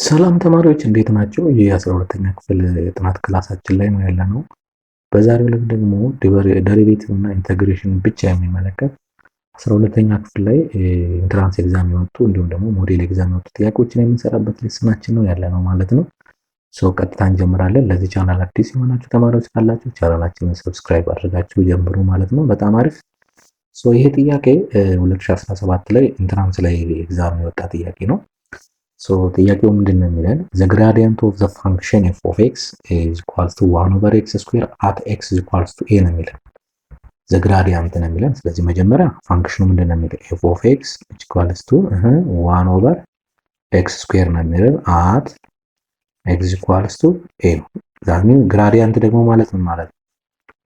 ሰላም ተማሪዎች እንዴት ናቸው? ይህ የ12ኛ ክፍል የጥናት ክላሳችን ላይ ነው ያለነው። በዛሬው ዕለት ደግሞ ደሪቬቲቭ እና ኢንተግሬሽን ብቻ የሚመለከት 12ኛ ክፍል ላይ ኢንትራንስ ኤግዛም የወጡ እንዲሁም ደግሞ ሞዴል ኤግዛም የወጡ ጥያቄዎችን የምንሰራበት ሌሰናችን ነው ያለነው ማለት ነው። ቀጥታ እንጀምራለን። ለዚህ ቻናል አዲስ የሆናችሁ ተማሪዎች ካላችሁ ቻናላችንን ሰብስክራይብ አድርጋችሁ ጀምሩ ማለት ነው። በጣም አሪፍ። ይሄ ጥያቄ 2017 ላይ ኢንትራንስ ላይ ኤግዛም የወጣ ጥያቄ ነው። ጥያቄው ምንድን ነው የሚለን the gradient of the function f of x is equals to 1 over x square at x is equals to a ነው የሚለን the gradient ነው የሚለን። ስለዚህ መጀመሪያ ፋንክሽኑ ምንድን ነው የሚለን f of x is equals to 1 over x square ነው የሚለን at x is equals to a ነው። ዛሬ ግራዲያንት ደግሞ ማለት ምን ማለት ነው?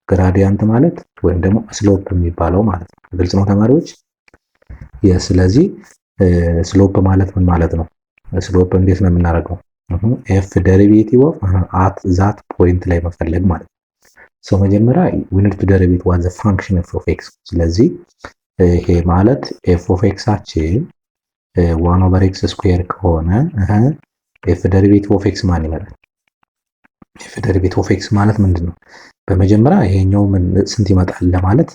ግራዲያንት ማለት ወይም ደግሞ ስሎፕ የሚባለው ማለት ነው። ግልጽ ነው ተማሪዎች? ስለዚህ ስሎፕ ማለት ምን ማለት ነው? ስሎፕ እንዴት ነው የምናደርገው? ኤፍ ዴሪቬቲቭ ኦፍ አት ዛት ፖይንት ላይ መፈለግ ማለት ነው። መጀመሪያ we need to derivate what the function f of x። ስለዚህ ይሄ ማለት f of x አችን 1 over x ስኩዌር ከሆነ f ዴሪቬቲቭ ኦፍ x ማን ይመጣል? f ዴሪቬቲቭ ኦፍ x ማለት ምንድነው? በመጀመሪያ ይሄኛው ስንት ይመጣል ለማለት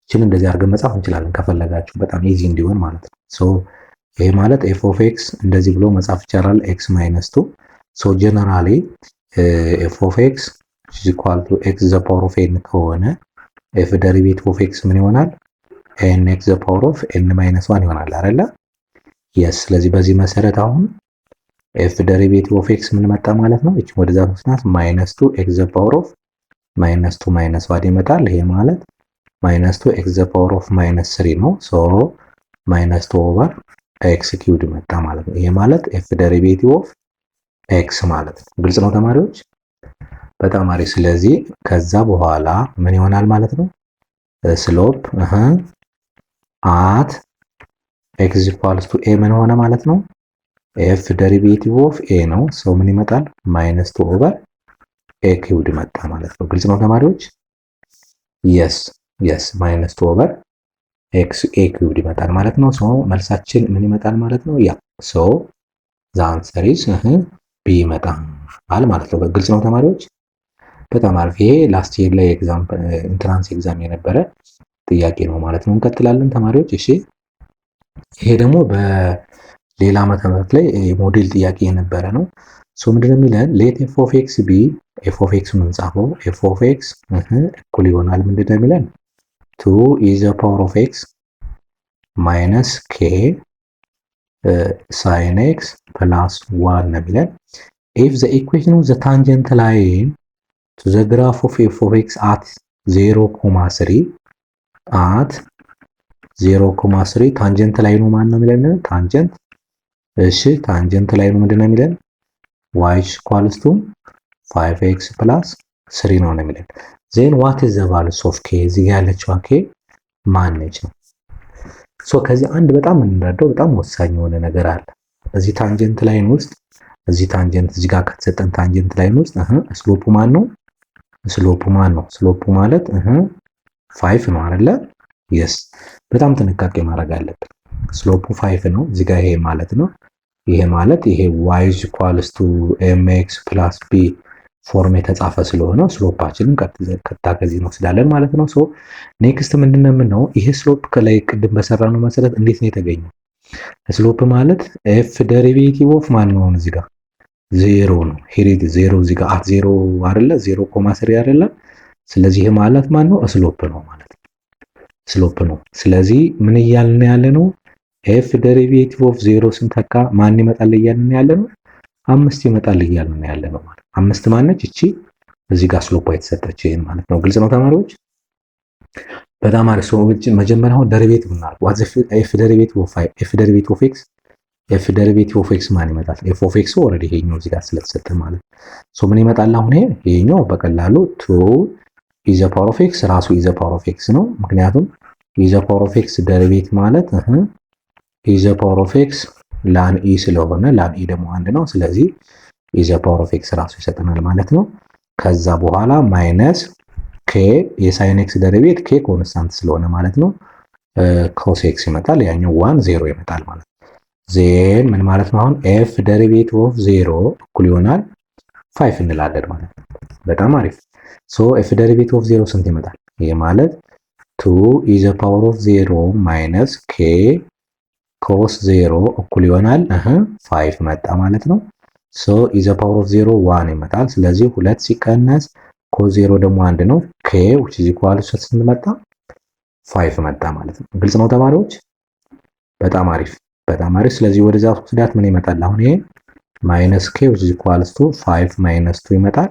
እቺን እንደዚህ አድርገን መጻፍ እንችላለን ከፈለጋችሁ በጣም ኢዚ እንዲሆን ማለት ነው። ይሄ ማለት f of x እንደዚህ ብሎ መጻፍ ይቻላል x minus 2 ጀነራሊ f of x is equal to x the power of n ከሆነ f derivative of x ምን ይሆናል? n x the power of n minus 1 ይሆናል አይደለ? yes። ስለዚህ በዚህ መሰረት አሁን f derivative of x ምን መጣ ማለት ነው? እቺ ወደዛ መስናት minus 2 x the power of minus 2 minus 1 ይመጣል። ይሄ ማለት minus 2 x the power of minus 3 ነው። minus 2 over x ኪዩብድ መጣ ማለት ነው። ይሄ ማለት f ዴሪቬቲቭ ኦፍ x ማለት ነው። ግልጽ ነው ተማሪዎች? በጣም አሪፍ። ስለዚህ ከዛ በኋላ ምን ይሆናል ማለት ነው? ስሎፕ አት x ኢኳልስ ቱ a ምን ሆነ ማለት ነው? f ዴሪቬቲቭ ኦፍ a ነው። ምን ይመጣል? ማይነስ 2 ኦቨር a ኪዩብድ መጣ ማለት ነው። ግልጽ ነው ተማሪዎች? yes ማይነስ 2 ኦቨር x a ኪዩብድ ይመጣል ማለት ነው። መልሳችን ምን ይመጣል ማለት ነው? ያ the answer is b ይመጣል ማለት ነው። ግልጽ ነው ተማሪዎች? በጣም አሪፍ። ይሄ ላስት ይር ላይ ኢንትራንስ ኤግዛም የነበረ ጥያቄ ነው ማለት ነው። እንቀጥላለን ተማሪዎች። እሺ ይሄ ደግሞ በሌላ ዓመተ ምህረት ላይ ሞዴል ጥያቄ የነበረ ነው። ምንድነው የሚለን ሌት f of x b f of x ምን ጻፈው f of x እኩል ይሆናል ምንድነው የሚለን 2 is the power of x minus k sin x plus 1 ነው የሚለን if the equation of the tangent line to the graph of f of x at 0,3 at 0,3 ታንጀንት ላይኑ ማን ነው የሚለን? ታንጀንት። እሺ ታንጀንት ላይኑ ምንድነው የሚለን? y equals to 5x plus 3 ነው የሚለን። then what is the value of k? እዚህ ጋር ያለችው k ማን ነች ነው? ከዚህ አንድ በጣም እንረዳው በጣም ወሳኝ የሆነ ነገር አለ። እዚህ ታንጀንት ላይን ውስጥ እዚህ ጋር ከተሰጠን ታንጀንት ላይን ውስጥ ስሎፑ ማን ነው? ስሎፑ ማለት 5 ነው አይደለ? yes በጣም ጥንቃቄ ማድረግ አለብን። ስሎፑ 5 ነው እዚህ ጋር ይሄ ማለት ነው። ይሄ ማለት ይሄ y equals to mx plus b ፎርም የተጻፈ ስለሆነ ስሎፓችንን ቀጥታ ከዚህ እንወስዳለን ማለት ነው። ኔክስት ምንድነው ይሄ ስሎፕ ከላይ ቅድም በሰራነው መሰረት እንዴት ነው የተገኘው? ስሎፕ ማለት f ዴሪቬቲቭ ኦፍ ማን ነው? እዚህ ጋር 0 ነው። ሄሪት 0 እዚህ ጋር አት 0 አይደለ? 0,3 አይደለ? ስለዚህ ይሄ ማለት ማን ነው? ስሎፕ ነው ማለት ነው። ስሎፕ ነው። ስለዚህ ምን እያልን ያለ ነው? f ዴሪቬቲቭ ኦፍ 0 ስንተካ ማን ይመጣል እያልን ያለ ነው? 5 ይመጣል እያልን ያለ ነው ማለት 5 ማነች? እቺ እዚህ ጋር ስሎፓ የተሰጠች ይሄን ማለት ነው። ግልጽ ነው ተማሪዎች? በጣም አሪፍ። መጀመሪያ አሁን ዴሪቬቲቭ እናድርግ። what is f ዴሪቬቲቭ ኦፍ f ዴሪቬቲቭ ኦፍ x ማን ይመጣል? f of x ኦልሬዲ ይሄኛው እዚህ ጋር ስለተሰጠ ማለት ምን ይመጣል አሁን? ይሄኛው በቀላሉ 2 is the power of x ራሱ is the power of x ነው። ምክንያቱም is the power of x ዴሪቬቲቭ ማለት is the power of x ላን e ስለሆነ ላን e ደግሞ አንድ ነው። ስለዚህ is the power of x ራሱ ይሰጠናል ማለት ነው። ከዛ በኋላ ማይነስ k የሳይን x ዴሪቬቲቭ k ኮንስታንት ስለሆነ ማለት ነው ኮስ x ይመጣል። ያኛው 1 0 ይመጣል ማለት ነው። ዜን ምን ማለት ነው? አሁን ኤፍ ደሪቬቲቭ ኦፍ 0 እኩል ይሆናል 5 እንላለን ማለት ነው። በጣም አሪፍ። ሶ ኤፍ ደሪቬቲቭ ኦፍ 0 ስንት ይመጣል? ይሄ ማለት 2 ኢዘ ፓወር ኦፍ 0 ማይነስ ኬ ኮስ 0 እኩል ይሆናል 5 መጣ ማለት ነው። ሶ ኢዘ ፓወር ኦፍ 0 1 ይመጣል። ስለዚህ 2 ሲቀነስ ኮስ 0 ደግሞ 1 ነው። ኬ which is equal to ስንት መጣ? 5 መጣ ማለት ነው። ግልጽ ነው ተማሪዎች? በጣም አሪፍ በጣም አሪፍ። ስለዚህ ወደዛ ወስዳት ምን ይመጣል? አሁን ይሄ ማይነስ ኬ which is equal to 5 ማይነስ 2 ይመጣል።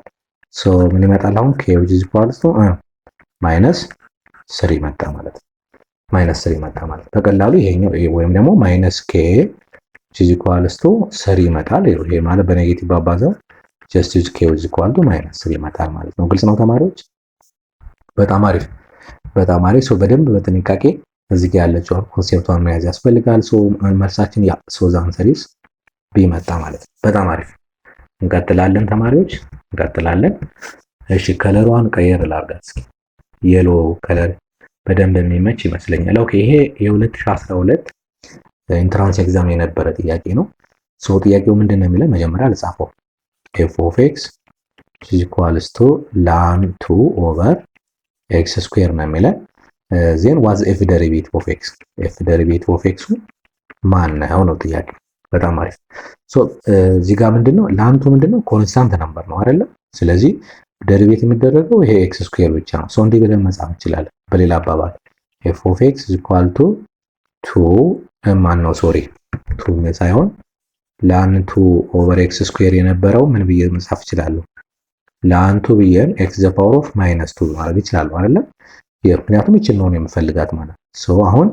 ሶ ምን ይመጣል? አሁን ኬ which is equal to ማይነስ 3 መጣ ማለት ነው። ማይነስ 3 መጣ ማለት ነው። በቀላሉ ይሄኛው ወይም ደግሞ ማይነስ ኬ which is equal to 3 ይመጣል። ይሄ ማለት በኔጌቲቭ ባባዛው just use k which is equal to ማይነስ 3 ይመጣል ማለት ነው። ግልጽ ነው ተማሪዎች? በጣም አሪፍ በጣም አሪፍ። ሶ በደንብ በጥንቃቄ እዚህ ጋር ያለችው ኮንሴፕቷን መያዝ ያስፈልጋል። ሶ መልሳችን ያ ሶ ዘ አንሰር ኢዝ ቢ መጣ ማለት ነው። በጣም አሪፍ። እንቀጥላለን ተማሪዎች እንቀጥላለን። እሺ ከለሯን ቀየር ላድርጋት እስኪ። የሎ ከለር በደንብ የሚመች ይመስለኛል። ኦኬ ይሄ የ2012 ኢንትራንስ ኤግዛም የነበረ ጥያቄ ነው። ሶ ጥያቄው ምንድነው የሚለው መጀመሪያ ልጻፈው። f of x is equals to ln 2 over x square ነው የሚለው። ዜን ዋዝ ኤፍ ደሪቬቲቭ ኦፍ ኤክስ ኤፍ ደሪቬቲቭ ኦፍ ኤክሱ ማን ነው ነው ጥያቄ። በጣም አሪፍ። ሶ እዚህ ጋር ምንድነው ላንቱ ምንድነው ኮንስታንት ነምበር ነው አይደለ? ስለዚህ ደሪቬት የሚደረገው ይሄ ኤክስ ስኩዌር ብቻ ነው። ሶ እንዲህ ብለን መጻፍ እንችላለን። በሌላ አባባል ኤፍ ኦፍ ኤክስ ኢዝ ኢኳል ቱ 2 ማን ነው ሶሪ 2 ሳይሆን ላን 2 ኦቨር ኤክስ ስኩዌር የነበረው ምን ብዬ መጻፍ እችላለሁ? ላን 2 ብዬን ኤክስ ዘ ፓወር ኦፍ ማይነስ 2 ማድረግ እችላለሁ አይደለ? ምክንያቱም እችን ነው የምፈልጋት ማለት ሶ አሁን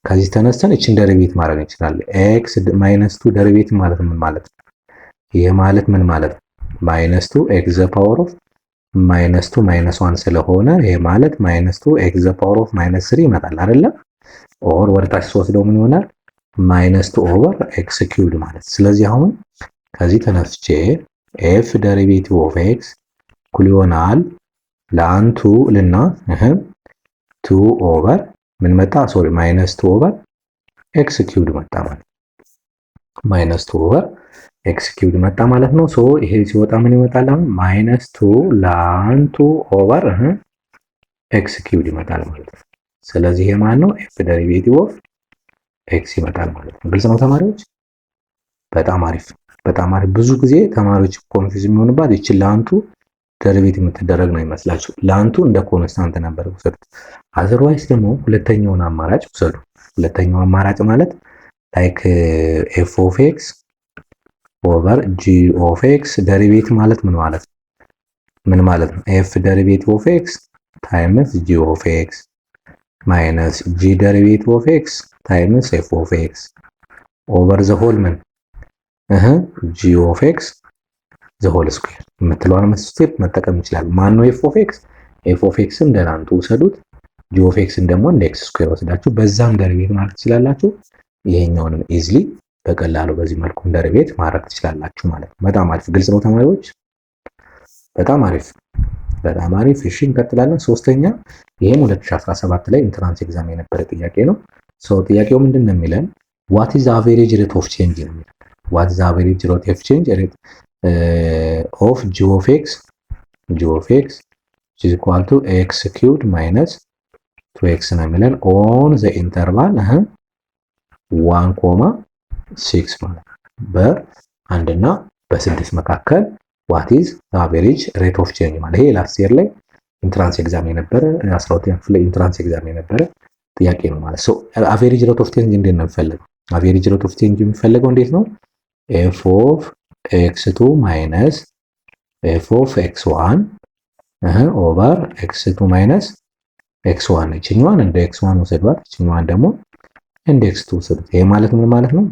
ከዚህ ተነስተን እችን ደሪቬት ማድረግ እንችላለን። ኤክስ ማይነስ 2 ደሪቬት ማለት ምን ማለት ነው? ይሄ ማለት ምን ማለት ነው? ማይነስ 2 ኤክስ ዘ ፓወር ኦፍ ማይነስ 2 ማይነስ 1 ስለሆነ ይሄ ማለት ማይነስ 2 ኤክስ ዘ ፓወር ኦፍ ማይነስ 3 ይመጣል አይደለ? ኦር ወደታች ስወስደው ምን ይሆናል? ማይነስ 2 ኦቨር ኤክስ ኪዩብድ ማለት። ስለዚህ አሁን ከዚህ ተነስቼ ኤፍ ደሪቬቲቭ ኦፍ ኤክስ እኩል ይሆናል ላን 2 ልና 2 ኦቨር ምን መጣ? ሶሪ ማይነስ 2 ኦቨር ኤክስ ኪዩብድ መጣ ማለት ማይነስ 2 ኦቨር ኤክስ ኪዩብድ መጣ ማለት ነው። ሶ ይሄ ሲወጣ ምን ይመጣል? አሁን ማይነስ 2 ላን 2 ኦቨር ኤክስ ኪዩብድ ይመጣል ማለት ነው። ስለዚህ ይሄ ማለት ነው ኤፍ ደሪቬቲቭ ኦፍ ኤክስ ይመጣል ማለት ነው። ግልጽ ነው ተማሪዎች? በጣም አሪፍ በጣም አሪፍ። ብዙ ጊዜ ተማሪዎች ኮንፊውዝ የሚሆንባት ይቺ ላንቱ ደሪቬት የምትደረግ ነው ይመስላችሁ። ላንቱ እንደ ኮንስታንት ነበር ውሰዱት። አዘርዋይስ ደግሞ ሁለተኛውን አማራጭ ውሰዱ። ሁለተኛው አማራጭ ማለት ላይክ ኤፍ ኦፍ ኤክስ ኦቨር ጂ ኦፍ ኤክስ ደሪቬት ማለት ምን ማለት ነው? ምን ማለት ነው? ኤፍ ደሪቬት ኦፍ ኤክስ ታይምስ ጂ ኦፍ ኤክስ ማይነስ ጂ ደሪቬት ኦፍ ኤክስ ታይምስ ኤፍ ኦፍ ኤክስ ኦቨር ዘ ሆል ምን ጂ ኦፍ ኤክስ ዘ ሆል ስኩዌር የምትለዋን ስቴፕ መጠቀም ይችላል። ማን ነው ኤፍ ኦፍ ኤክስ? ኤፍ ኦፍ ኤክስን እንደ ላንቱ ውሰዱት። ጂ ኦፍ ኤክስን ደግሞ እንደ ኤክስ ስኩዌር ወስዳችሁ በዛም ደሪቬት ማድረግ ትችላላችሁ። ይሄኛውንም ኢዝሊ በቀላሉ በዚህ መልኩ ደሪቬት ማድረግ ትችላላችሁ ማለት ነው። በጣም አሪፍ። ግልጽ ነው ተማሪዎች? በጣም አሪፍ በጣም አሪፍ። እሺ እንቀጥላለን። ሶስተኛ ይሄም 2017 ላይ ኢንትራንስ ኤግዛም የነበረ ጥያቄ ነው። ሶ ጥያቄው ምንድነው የሚለን what is the average rate of change ነው የሚለው። what is the average rate of change of g of x which is equal to x cubed minus 2x ነው የሚለን on the interval 1,6 ማለት በ1 እና በ6 መካከል what is the average rate of change ማለት ይሄ ላስት ኢየር ላይ ኢንትራንስ ኤግዛም የነበረ 12ኛ ክፍል ላይ ኢንትራንስ ኤግዛም የነበረ ጥያቄ ነው ማለት ሶ average rate of change እንዴት ነው የሚፈልገው? average rate of change የሚፈልገው እንዴት ነው? f of x2 minus f of x1 over x2 minus x1 እቺኛዋን እንደ x1 ወሰዷት፣ እቺኛዋን ደግሞ እንደ x2 ወሰዱት። ይሄ ማለት ምን ማለት ነው?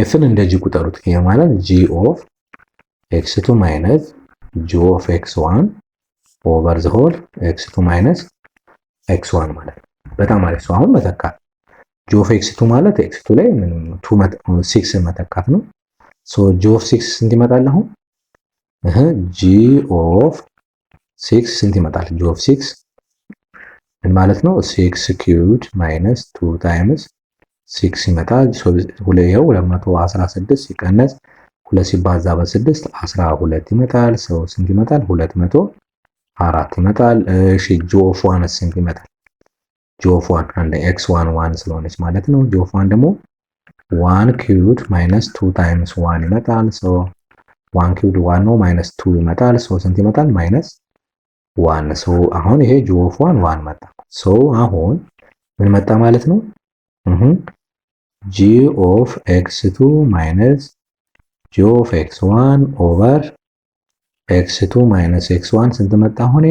fን እንደ g ቁጠሩት። ይሄ ማለት g of x2 minus g of x1 over the whole x2 minus x1 ማለት ነው። በጣም አሪፍ። ሰው አሁን መተካት g of x2 ማለት x2 ላይ ምንም 6 መተካት ነው። ሶ g of 6 ስንት ይመጣል? አሁን g of 6 ስንት ይመጣል? g of 6 ምን ማለት ነው? 6 cubed minus 2 times 6 ይመጣል። ይኸው 216 ሲቀነስ 2 ሲባዛ በ6 12 ይመጣል። ሰው ስንት ይመጣል? 204 ይመጣል። እሺ ጂ ኦፍ 1 ስንት ይመጣል? ጂ ኦፍ 1 አንድ x1 1 ስለሆነች ማለት ነው። ጂ ኦፍ 1 ደግሞ 1 ኪዩብድ ማይነስ 2 ታይምስ 1 ይመጣል። ሶ 1 ኪዩብድ 1 ነው ማይነስ 2 ይመጣል። ሶ ስንት ይመጣል? ማይነስ 1። ሶ አሁን ይሄ ጂ ኦፍ 1 1 መጣ። ሶ አሁን ምን መጣ ማለት ነው? ጂ ኦፍ x2 ማይነስ ጂ ኦፍ x1 ኦቨር x2 ማይነስ x1 ስንት መጣ? አሁን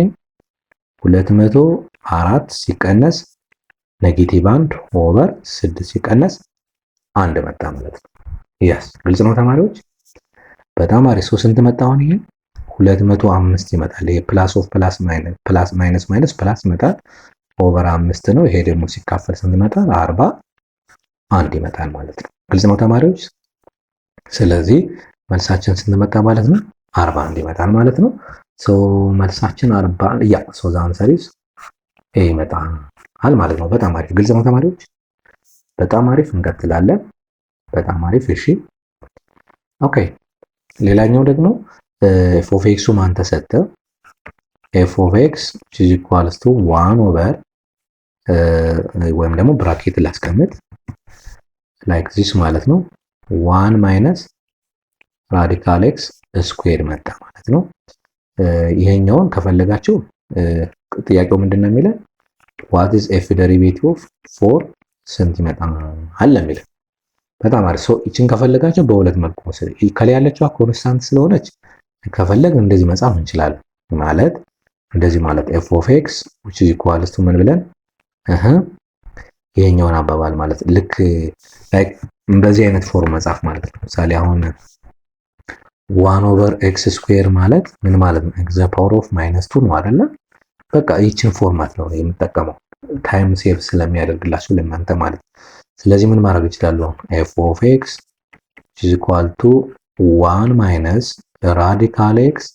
204 ሲቀነስ ኔጌቲቭ 1 ኦቨር 6 ሲቀነስ 1 መጣ ማለት ነው። ያስ ግልጽ ነው ተማሪዎች? በጣም አሪፍ። ስንት መጣ? አሁን ይሄ 205 ይመጣል። ይሄ ፕላስ ኦፍ ፕላስ ማይነስ ማይነስ ፕላስ ይመጣል። ኦቨር 5 ነው። ይሄ ደግሞ ሲካፈል ስንት ይመጣል? 41 ይመጣል ማለት ነው። ግልጽ ነው ተማሪዎች? ስለዚህ መልሳችን ስንት መጣ ማለት ነው? 41 ይመጣል ማለት ነው። ሶ መልሳችን 41 ያ ሶ ዘ አንሰር ኢዝ ኤ ይመጣል ማለት ነው። በጣም አሪፍ። ግልጽ ነው ተማሪዎች? በጣም አሪፍ። እንቀጥላለን። በጣም አሪፍ። እሺ ኦኬ። ሌላኛው ደግሞ ኤፍ ኦፍ ኤክሱ ማን ተሰጠ? ኤፍ ኦፍ ኤክስ ኢዝ ኢኳልስ ቱ 1 ኦቨር ወይም ደግሞ ብራኬት ላስቀምጥ ላይክ ዚስ ማለት ነው 1 ማይነስ ራዲካል ኤክስ ስኩዌር መጣ ማለት ነው። ይሄኛውን ከፈለጋችሁ ጥያቄው ምንድነው የሚለው what is f derivative of 4 ስንት ይመጣል አለ የሚለው። በጣም አሪፍ። ሶ እቺን ከፈለጋችሁ በሁለት መልኩ መሰለ ከላይ ያለችው ኮንስታንት ስለሆነች ከፈለግ እንደዚህ መጻፍ እንችላለን። ማለት እንደዚህ ማለት f of x which is equals to ምን ብለን ይሄኛውን አባባል ማለት ልክ ላይክ በዚህ አይነት ፎርም መጻፍ ማለት ነው። ምሳሌ አሁን 1 ኦቨር ኤክስ ስኩዌር ማለት ምን ማለት ነው? ኤክስ ዘ ፓወር ኦፍ ማይነስ 2 ነው አይደለ? በቃ ይህችን ፎርማት ነው የምጠቀመው ታይም ሴቭ ስለሚያደርግላችሁ ለእናንተ ማለት። ስለዚህ ምን ማድረግ እችላለሁ? ኤፍ ኦፍ ኤክስ ኢዝ ኢኳል ቱ 1 ማይነስ ራዲካል ኤክስ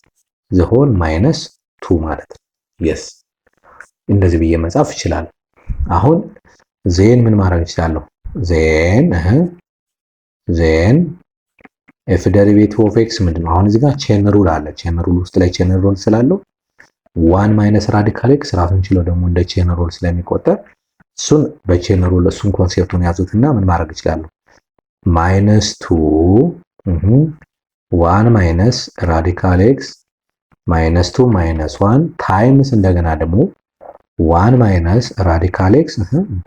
ዘ ሆል ማይነስ 2 ማለት ነው። የስ እንደዚህ ብዬ መጻፍ እችላለሁ። አሁን ዜን ምን ማድረግ እችላለሁ? ዜን ኤፍ ዴሪቬቲቭ ኦፍ ኤክስ ምንድነው? አሁን እዚህ ጋር ቼን ሩል አለ። ቼን ሩል ውስጥ ላይ ቼን ሩል ስላለው 1 ማይነስ ራዲካል ኤክስ ራሱን ችሎ ደግሞ እንደ ቼን ሩል ስለሚቆጠር እሱን በቼን ሩል እሱን ኮንሴፕቱን ያዙትና ምን ማድረግ እችላለሁ? ማይነስ 2 1 ማይነስ ራዲካል ኤክስ ማይነስ 2 ማይነስ 1 ታይምስ እንደገና ደግሞ 1 ማይነስ ራዲካል ኤክስ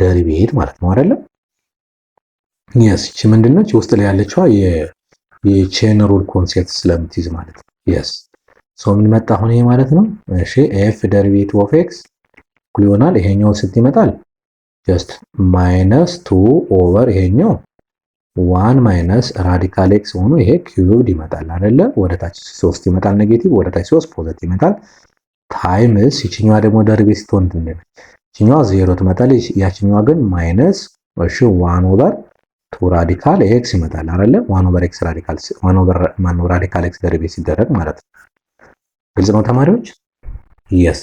ዴሪቬት ማለት ነው አይደለም? የስ እቺ ምንድነች? ውስጥ ላይ ያለችዋ የቼን ሩል ኮንሴፕት ስለምትይዝ ማለት ነው። የስ ሶ ምን መጣ አሁን ይሄ ማለት ነው። እሺ ኤፍ ዴሪቬቲቭ ኦፍ ኤክስ እኩል ይሆናል ይሄኛው ስንት ይመጣል? ጀስት ማይነስ 2 ኦቨር ይሄኛው 1 ማይነስ ራዲካል ኤክስ ሆኖ ይሄ ኪዩብድ ይመጣል አይደለ? ወደ ታች 3 ይመጣል ኔጌቲቭ፣ ወደ ታች 3 ፖዚቲቭ ይመጣል። ታይምስ ይችኛዋ ደግሞ ዴሪቬቲቭ ስትሆን ይችኛዋ 0 ትመጣለች። ያችኛዋ ግን ማይነስ እሺ 1 ኦቨር 2 ራዲካል ኤክስ ይመጣል አይደለ? 1 ኦቨር ኤክስ ራዲካል 1 ኦቨር ማነው ራዲካል ኤክስ ዴሪቬቲቭ ሲደረግ ማለት ነው። ግልጽ ነው ተማሪዎች? የስ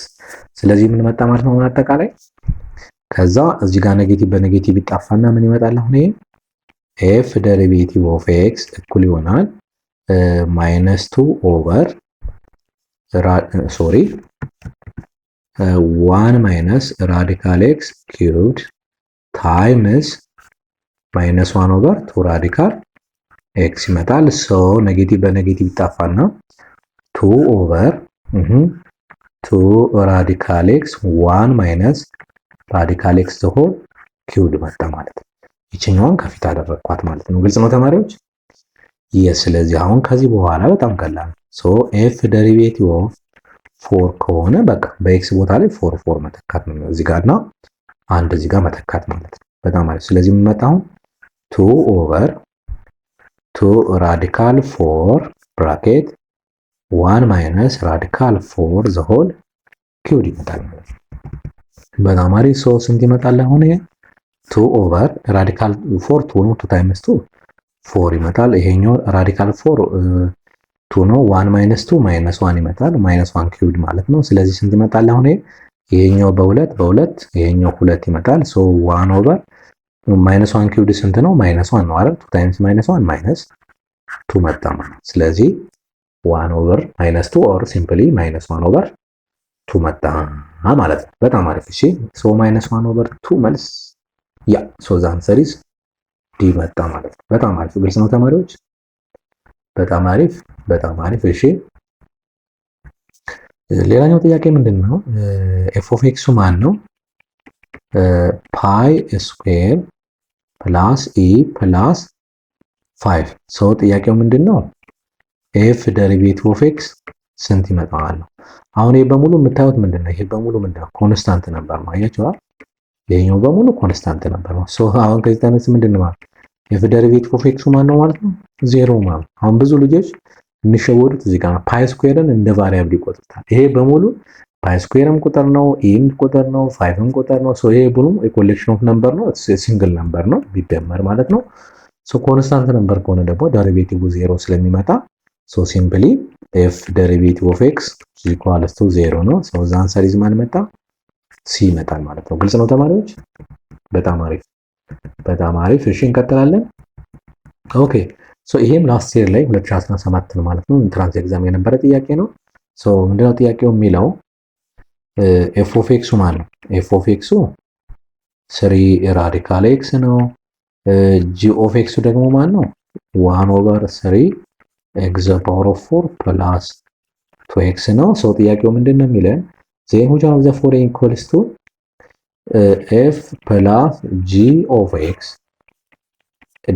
ስለዚህ ምን መጣ ማለት ነው አጠቃላይ። ከዛ እዚህ ጋር ኔጌቲቭ በኔጌቲቭ ይጣፋና ምን ይመጣል አሁን ይሄ ኤፍ ዴሪቬቲቭ ኦፍ ኤክስ እኩል ይሆናል ማይነስ 2 ኦቨር 1 ማይነስ ራዲካል ኤክስ ኪዩብድ ታይምስ ማይነስ 1 ኦቨር 2 ራዲካል ኤክስ ይመጣል። ሶ ኔጌቲቭ በኔጌቲቭ ይጣፋና 2 ኦቨር 2 ራዲካል ኤክስ 1 ማይነስ ራዲካል ኤክስ ዘ ሆል ኪዩብድ መጣ ማለት ነው። ይችኛዋን ከፊት አደረግኳት ማለት ነው። ግልጽ ነው ተማሪዎች? ስለዚህ አሁን ከዚህ በኋላ በጣም ቀላል። ሶ ኤፍ ዴሪቬቲቭ ኦፍ 4 ከሆነ በቃ በኤክስ ቦታ ላይ 4 መተካት ነው እዚህ ጋርና አንድ እዚህ ጋር መተካት ማለት ነው። በጣም አሪፍ። ስለዚህ ምን መጣ አሁን 2 ኦቨር 2 ራዲካል 4 ብራኬት 1 ማይነስ ራዲካል 4 ዘ ሆል ኪዩብድ ይመጣል ማለት ነው። በጣም አሪፍ። ሶ ስንት ይመጣል አሁን ይሄ 2 ኦቨር ራዲካል 4 2 ነው 2 ታይምስ 2 4 ይመጣል። ይሄኛው ራዲካል 4 2 ነው 1 ማይነስ 2 ማይነስ 1 ይመጣል ማይነስ 1 ኪዩብድ ማለት ነው። ስለዚህ ስንት ይመጣል አሁን ይሄኛው በ2 ይሄኛው 2 ይመጣል። ሶ 1 ኦቨር ማይነስ 1 ኪዩብድ ስንት ነው? ማይነስ 1 ነው አይደል? 2 ታይምስ ማይነስ 1 ማይነስ 2 መጣ ማለት ነው። ስለዚህ 1 ኦቨር ማይነስ 2 ኦር ሲምፕሊ ማይነስ 1 ኦቨር 2 መጣ ማለት ነው። በጣም አሪፍ። እሺ ሶ ማይነስ 1 ኦቨር 2 መልስ ያ ሶ ዘ አንሰር ኢዝ ዲ መጣ ማለት ነው። በጣም አሪፍ። ግልጽ ነው ተማሪዎች? በጣም አሪፍ፣ በጣም አሪፍ። እሺ ሌላኛው ጥያቄ ምንድነው? ኤፍ ኦፍ ኤክሱ ማን ነው? ፓይ ስኩዌር ፕላስ ኢ ፕላስ 5 ሰው ጥያቄው ምንድነው? ኤፍ ደሪቬቲቭ ኦፍ ኤክስ ስንት ይመጣዋል? አሁን ይሄ በሙሉ የምታዩት ምንድነው? ይሄ በሙሉ ምንድነው? ኮንስታንት ነበር ነው። አያችኋ? ይሄኛው በሙሉ ኮንስታንት ነበር ነው። ሶ አሁን ከዚህ ተነስ ምንድነው ማለት ኤፍ ደሪቬቲቭ ኦፍ ኤክሱ ማን ነው ማለት ነው? ዜሮ ማለት። አሁን ብዙ ልጆች የሚሸወዱት እዚህ ጋር ፓይ ስኩዌርን እንደ ቫሪያብል ይቆጥሩታል። ይሄ በሙሉ ፓይ ስኩዌርም ቁጥር ነው፣ ኢም ቁጥር ነው፣ ፋይቭም ቁጥር ነው። ሶ ይሄ ብሉ ኮሌክሽን ኦፍ ነምበር ነው፣ ሲንግል ነምበር ነው ቢደመር ማለት ነው። ሶ ኮንስታንት ነምበር ከሆነ ደግሞ ዴሪቬቲቭ ዜሮ ስለሚመጣ ሶ ሲምፕሊ ኤፍ ዴሪቬቲቭ ኦፍ ኤክስ ኢኳልስ ቱ ዜሮ ነው። ሶ ዘ አንሰር ኢዝ ማን መጣ? ሲ ይመጣል ማለት ነው። ግልጽ ነው ተማሪዎች? በጣም አሪፍ፣ በጣም አሪፍ። እሺ እንቀጥላለን። ኦኬ ሶ ይሄም ላስት ይር ላይ 2017 ነው ማለት ነው። ኢንትራንስ ኤግዛም የነበረ ጥያቄ ነው። ሶ ምንድነው ጥያቄው የሚለው ኤፍ ኦፍ ኤክሱ ማለት ነው። ኤፍ ኦፍ ኤክሱ 3 ራዲካል ኤክስ ነው። ጂ ኦፍ ኤክሱ ደግሞ ማለት ነው 1 ኦቨር 3 ኤክስ ዘ ፓወር ኦፍ 4 ፕላስ 2 ኤክስ ነው። ሶ ጥያቄው ምንድነው የሚለን ዜን which one of the following equals to ኤፍ ፕላስ ጂ ኦፍ ኤክስ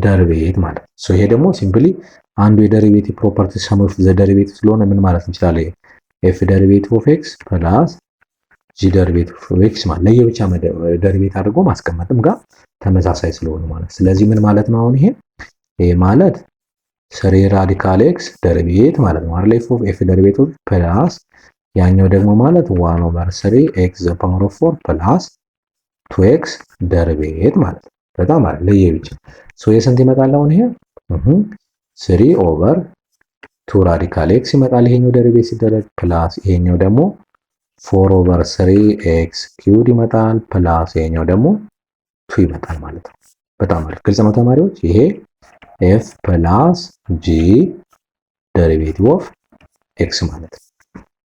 ደሪቬት ማለት ነው። ሶ ይሄ ደግሞ ሲምፕሊ አንዱ የደሪቬቲቭ ፕሮፐርቲ ሰም ኦፍ ዘ ደሪቬቲቭ ስለሆነ ምን ማለት እንችላለን? ኤፍ ደሪቬቲቭ ኦፍ ኤክስ ፕላስ ጂ ደሪቬቲቭ ኦፍ ኤክስ ማለት ለየብቻ ደሪቬት አድርጎ ማስቀመጥም ጋር ተመሳሳይ ስለሆነ ማለት። ስለዚህ ምን ማለት ነው? አሁን ይሄ ማለት 3 ራዲካል ኤክስ ደሪቬት ማለት ነው አይደል? ኤፍ ደሪቬቲቭ ፕላስ ያኛው ደግሞ ማለት 1 ኦቨር 3 ኤክስ ዘ ፓወር ኦፍ 4 ፕላስ 2 ኤክስ ደሪቬት ማለት ነው። በጣም አለ ለየብቻ ሶ የስንት ይመጣል? አሁን ይሄ 3 ኦቨር 2 ራዲካል ኤክስ ይመጣል ይሄኛው ደሪቬት ሲደረግ ፕላስ ይሄኛው ደግሞ 4 ኦቨር 3 ኤክስ ኪዩብ ይመጣል ፕላስ ይሄኛው ደግሞ 2 ይመጣል ማለት ነው። በጣም አሪፍ። ግልጽ ነው ተማሪዎች? ይሄ ኤፍ ፕላስ ጂ ደሪቬቲቭ ኦፍ ኤክስ ማለት ነው።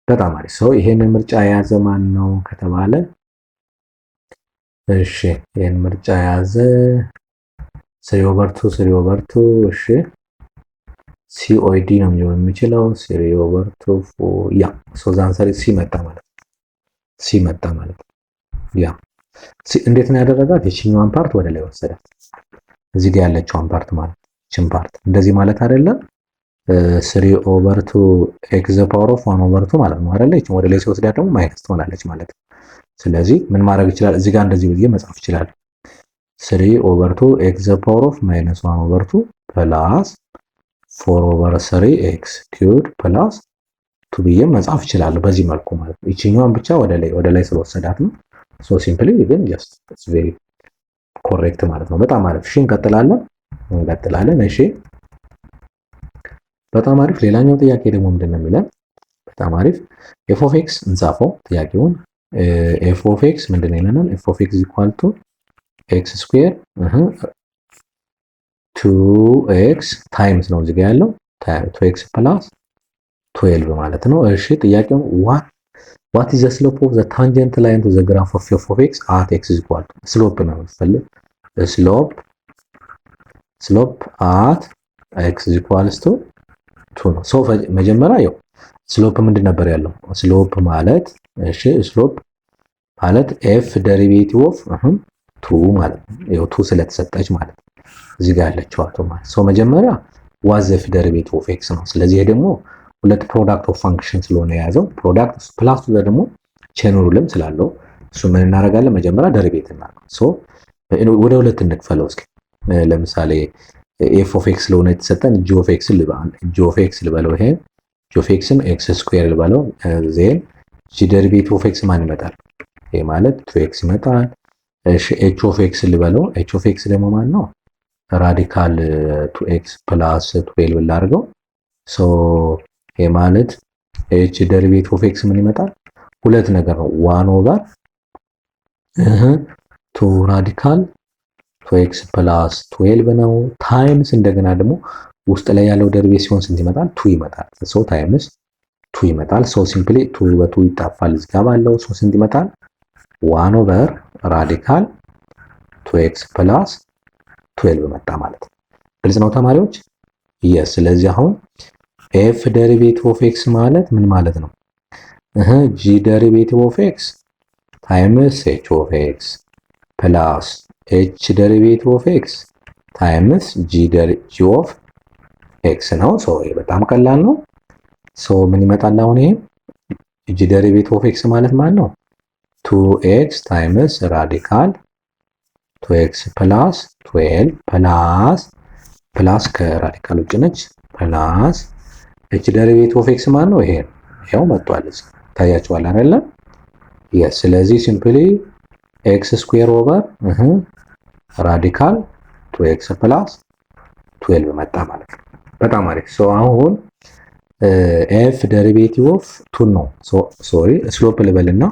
በጣም አሪፍ። ሶ ይሄንን ምርጫ የያዘ ማን ነው ከተባለ እሺ ይሄን ምርጫ የያዘ 3 ኦቨር 2 3 ኦቨር 2 እሺ ሲኦዲ ነው የሚሆን የሚችለው 3 ኦቨር 2 4 ያ ሶ ዘ አንሰር ሲ መጣ ማለት ነው። ሲ መጣ ማለት ነው። ያ እንዴት ነው ያደረጋት? የቺኛዋን ፓርት ወደ ላይ ወሰዳት። እዚህ ጋር ያለችዋን ፓርት ማለት ቺን ፓርት እንደዚህ ማለት አይደለም 3 ኦቨር 2 ኤክስ ዘ ፓወር ኦፍ 1 ኦቨር 2 ማለት ነው አይደለ? እቺ ወደ ላይ ሲወስዳት ደግሞ ማይነስ ትሆናለች ማለት ነው። ስለዚህ ምን ማድረግ ይችላል? እዚህ ጋር እንደዚህ ብዬ መጻፍ ይችላል 3 ኦቨር 2 ኤክስ ዘ ፓወር ኦፍ ማይነስ 1 ኦቨር 2 ፕላስ 4 ኦቨር 3 ኤክስ ኪዩብ ፕላስ 2 ብዬ መጻፍ ይችላል በዚህ መልኩ ማለት ነው። እቺኛዋን ብቻ ወደ ላይ ስለወሰዳት ነው። ሶ ሲምፕሊ ግን ጀስት ኢትስ ቬሪ ኮሬክት ማለት ነው። በጣም አሪፍ። እሺ እንቀጥላለን። እሺ በጣም አሪፍ። ሌላኛው ጥያቄ ደግሞ ምንድነው የሚለን? በጣም አሪፍ ኤፍ ኦፍ ኤክስ እንጻፈው ጥያቄውን። ኤፍ ኦፍ ኤክስ ምንድነው ይለናል? ኤፍ ኦፍ ኤክስ ኢኳል ቱ ኤክስ ስኩዌር 2ኤክስ ታይምስ ነው እዚህ ጋር ያለው 2ኤክስ ፕላስ 12 ማለት ነው። እሺ ጥያቄው what is the slope of the tangent line to the graph of f of x at x is equal to slope ነው የምፈልግ slope at x is equals to 2 ነው። ሶ መጀመሪያ ያው ስሎፕ ምንድን ነበር ያለው? ስሎፕ ማለት እሺ ስሎፕ ማለት f ደሪቬቲቭ ኦፍ 2 ማለት ነው። ያው 2 ስለተሰጠች ማለት ነው እዚህ ጋር ያለችው አቶ ማለት ሶ መጀመሪያ was f ደሪቬቲቭ ኦፍ x ነው። ስለዚህ ደግሞ ሁለት ፕሮዳክት ኦፍ ፋንክሽን ስለሆነ የያዘው ፕሮዳክት ፕላስ ደግሞ ቼን ሩልም ስላለው እሱ ምን እናደርጋለን? መጀመሪያ ደሪቬት እናደርጋለን። ሶ ወደ ሁለት እንክፈለው እስኪ። ለምሳሌ ኤፍ ኦፍ ኤክስ ስለሆነ የተሰጠን ጂ ኦፍ ኤክስ ልበለው ይሄ ጂ ኦፍ ኤክስን ኤክስ ስኩዌር ልበለው ዜን ጂ ደሪቬቲቭ ኦፍ ኤክስ ማን ይመጣል? ይሄ ማለት 2ኤክስ ይመጣል። እሺ ኤች ኦፍ ኤክስ ልበለው ኤች ኦፍ ኤክስ ደግሞ ማን ነው? ራዲካል 2ኤክስ ፕላስ 12 ላድርገው ሶ ይሄ ማለት ኤች ደሪቬቲቭ ኦፍ ኤክስ ምን ይመጣል? ሁለት ነገር ነው 1 ኦቨር 2 ራዲካል 2x ፕላስ 12 ነው ታይምስ እንደገና ደግሞ ውስጥ ላይ ያለው ደሪቬት ሲሆን ስንት ይመጣል? 2 ይመጣል። ሶ ታይምስ 2 ይመጣል። ሶ ሲምፕሊ 2 በ2 ይጣፋል እዚህ ጋር ባለው ሶ ስንት ይመጣል? 1 ኦቨር ራዲካል 2x ፕላስ 12 መጣ ማለት ነው። ግልጽ ነው ተማሪዎች? የስ ስለዚህ አሁን ኤፍ ደሪቬቲቭ ኦፍ ኤክስ ማለት ምን ማለት ነው? ጂ ደሪቬቲቭ ኦፍ ኤክስ ታይምስ ኤች ኦፍ ኤክስ ፕላስ ኤች ደሪቬቲቭ ኦፍ ኤክስ ታይምስ ጂ ኦፍ ኤክስ ነው። ሶ በጣም ቀላል ነው። ሶ ምን ይመጣል አሁን ይሄ ጂ ደሪቬቲቭ ኦፍ ኤክስ ማለት ማለት ነው 2x ታይምስ ራዲካል 2x ፕላስ 12 ፕላስ ከራዲካል ውጭ ነች ፕላስ ኤች ደሪቬቲቭ ኦፍ ኤክስ ማለት ነው ይሄ ያው መጥቷል እዚህ ታያችኋል አይደለ? የስ ስለዚህ ሲምፕሊ ኤክስ ስኩዌር ኦቨር ራዲካል 2x ፕላስ 12 መጣ ማለት ነው። በጣም አሪፍ። ሶ አሁን ኤፍ ደሪቬቲቭ ኦፍ 2 ነው። ሶሪ ስሎፕ ልበልና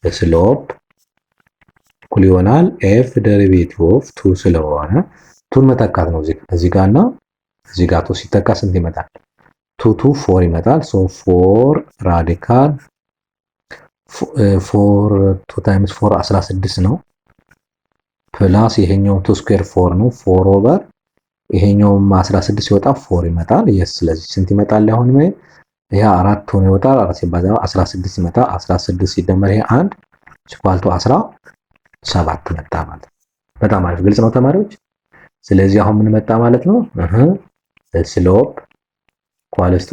ስሎፕ እኩል ይሆናል ኤፍ ደሪቬቲቭ ኦፍ 2 ስለሆነ 2 መተካት ነው እዚህ ጋርና እዚህ ጋር 2 ሲተካ ስንት ይመጣል? 2 4 ይመጣል። ሶ 4 ራዲካል 4 2 ታይምስ 4 16 ነው ፕላስ ይሄኛው 2 ስኩዌር 4 ነው 4 ኦቨር ይሄኛውም 16 ሲወጣ 4 ይመጣል። የስ ስለዚህ ስንት ይመጣል? አሁን ይሄ 4 ሆኖ ይወጣል 4 ሲባዛ 16 ይመጣ 16 ሲደመር ይሄ 1 ሲኳልቱ 17 መጣ ማለት። በጣም አሪፍ ግልጽ ነው ተማሪዎች። ስለዚህ አሁን ምን መጣ ማለት ነው? ስሎፕ ኳልስቱ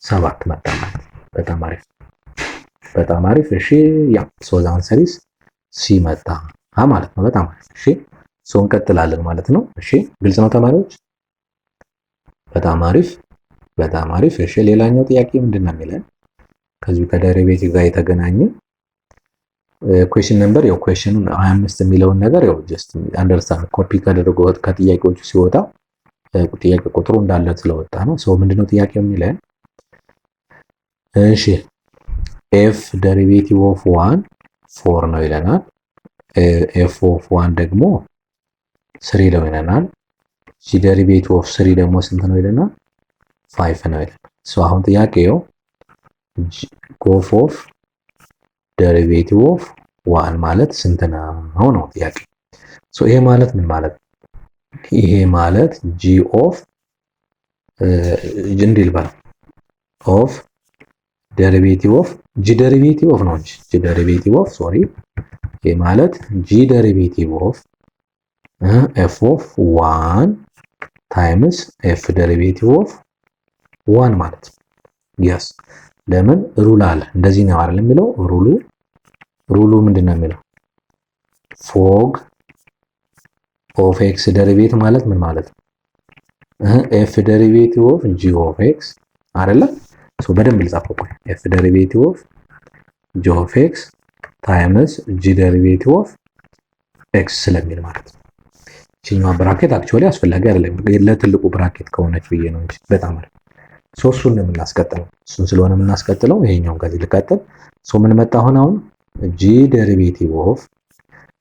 17 መጣ ማለት። በጣም አሪፍ በጣም አሪፍ። እሺ ያ ሶ ዘ አንሰር ኢዝ ሲ መጣ ማለት ነው። በጣም አሪፍ። እሺ ሶ እንቀጥላለን ማለት ነው። እሺ ግልጽ ነው ተማሪዎች። በጣም አሪፍ በጣም አሪፍ። እሺ ሌላኛው ጥያቄ ምንድነው የሚለን ከዚህ ከደሪቬቲቭ ጋር የተገናኘ ኩዌስችን ነምበር ያው ኩዌስችኑን 25 የሚለውን ነገር ያው ጀስት አንደርስታንድ ኮፒ ካደረገው ከጥያቄዎቹ ሲወጣ ጥያቄ ቁጥሩ እንዳለ ስለወጣ ነው። ሶ ምንድነው ጥያቄው የሚለን እሺ ኤፍ ደሪቬቲቭ ኦፍ 1 4 ነው ይለናል። ኤፍ ኦፍ 1 ደግሞ 3 ነው ይለናል። ጂ ደሪቬቲቭ ኦፍ 3 ደግሞ ስንት ነው ይለናል? 5 ነው ይለናል። ሶ አሁን ጥያቄው ጎፍ ኦፍ ደሪቬቲቭ ኦፍ 1 ማለት ስንት ነው ነው ጥያቄ። ሶ ይሄ ማለት ምን ማለት ነው? ይሄ ማለት ጂ ኦፍ እንዲል ባል ኦፍ ደሪቬቲቭ ኦፍ ጂ ደሪቬቲቭ ኦፍ ነው እንጂ ጂ ደሪቬቲቭ ኦፍ ሶሪ ይሄ ማለት ጂ ደሪቬቲቭ ኦፍ ኤፍ ኦፍ 1 ታይምስ ኤፍ ደሪቬቲቭ ኦፍ 1 ማለት ነው። የስ ለምን ሩል አለ እንደዚህ ነው አይደል የሚለው ሩሉ ምንድነው የሚለው ፎግ ኦፍ ኤክስ ደሪቬቲቭ ማለት ምን ማለት ነው? ኤፍ ደሪቬቲቭ ኦፍ ጂ ኦፍ ኤክስ አይደለ? ሶ በደንብ ልጻፈው ቆይ ኤፍ ደሪቬቲቭ ኦፍ ጂ ኦፍ ኤክስ ታይምስ ጂ ደሪቬቲቭ ኦፍ ኤክስ ስለሚል ማለት ነው። እቺኛው ብራኬት አክቹአሊ አስፈላጊ አይደለም ለትልቁ ብራኬት ከሆነች ብዬ ነው እንጂ በጣም አይደል። ሶ እሱን ነው የምናስቀጥለው እሱን ስለሆነ የምናስቀጥለው ይሄኛውን ከዚህ ልቀጥል። ሶ ምን መጣ አሁን ጂ ደሪቬቲቭ ኦፍ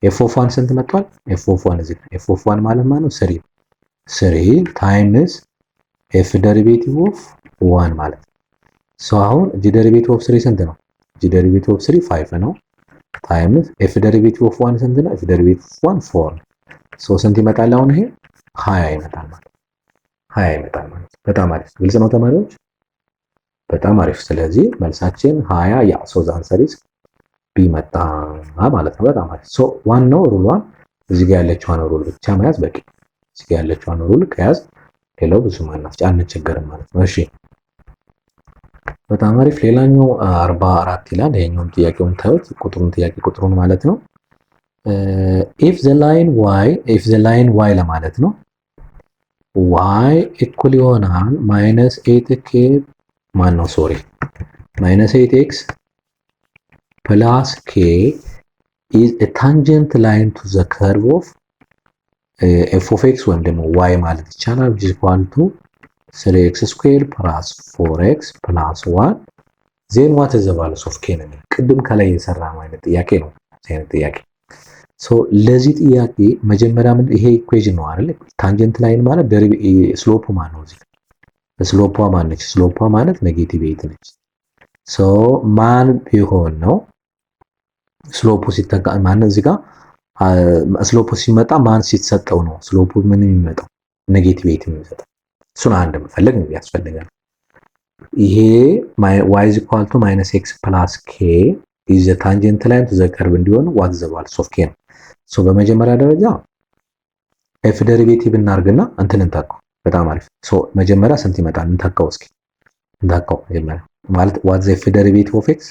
ኤፍ ኦፍ 1 ስንት መጥቷል? ኤፍ ኦፍ 1 እዚህ ኤፍ ኦፍ 1 ማለት ነው 3 ታይምስ ኤፍ ደሪቬቲቭ ኦፍ 1 ማለት ሶ አሁን ጂ ደሪቬቲቭ ኦፍ 3 ስንት ነው? ጂ ደሪቬቲቭ ኦፍ 3 5 ነው ታይምስ ኤፍ ደሪቬቲቭ ኦፍ 1 ስንት ነው? ኤፍ ደሪቬቲቭ ኦፍ 1 4 ሶ ስንት ይመጣል? አሁን ይሄ 20 ይመጣል ማለት 20 ይመጣል ማለት። በጣም አሪፍ ግልጽ ነው ተማሪዎች። በጣም አሪፍ። ስለዚህ መልሳችን 20 ያ ሶ ዘ አንሰር ኢዝ ቢ መጣ ማለት ነው። በጣም አሪፍ። ሶ ዋናው ሩሏን እዚህ ጋር ያለችዋን ሩል ብቻ መያዝ በቂ። እዚህ ጋር ያለችዋን ሩል ከያዝ ሌላው ብዙ አንቸገርም ማለት ነው። እሺ በጣም አሪፍ። ሌላኛው 44 ይላል። ይሄኛውም ጥያቄውን ታዩት ቁጥሩን ማለት ነው። if the line y ለማለት ነው y እኩል ይሆናል -8k -8x plus k is a tangent line to the curve of f of x ወይም ደግሞ y ማለት ይቻላል which is equal to 3x squared plus 4x plus 1 then what is the value of k ነው። ቅድም ከላይ የሰራነው አይነት ጥያቄ ነው። አይነት ጥያቄ ሶ ለዚህ ጥያቄ መጀመሪያ ምን ይሄ ኢኩዌሽን ነው አይደል? ታንጀንት ላይን ማለት ስሎፑ ማለት ነው። እዚህ ስሎፑ ማን ነች? ስሎፑ ማለት ኔጌቲቭ 8 ነች። ሶ ማን ቢሆን ነው ስሎፑ ሲተካ ማን እዚህ ጋር ስሎፑ ሲመጣ ማን ሲተሰጠው ነው ስሎፑ ምን የሚመጣው ኔጌቲቭ 8 የሚመጣው? እሱን አንድ መፈለግ ነው ያስፈልጋል። ይሄ y is equal to -x plus k is the tangent line to the curve እንዲሆን what the value of k ነው። ሶ በመጀመሪያ ደረጃ f ዴሪቬቲቭ እናርግና እንትን እንተካው። በጣም አሪፍ። ሶ መጀመሪያ ስንት ይመጣል እንተካው። እስኪ እንተካው መጀመሪያ ማለት what the f derivative of x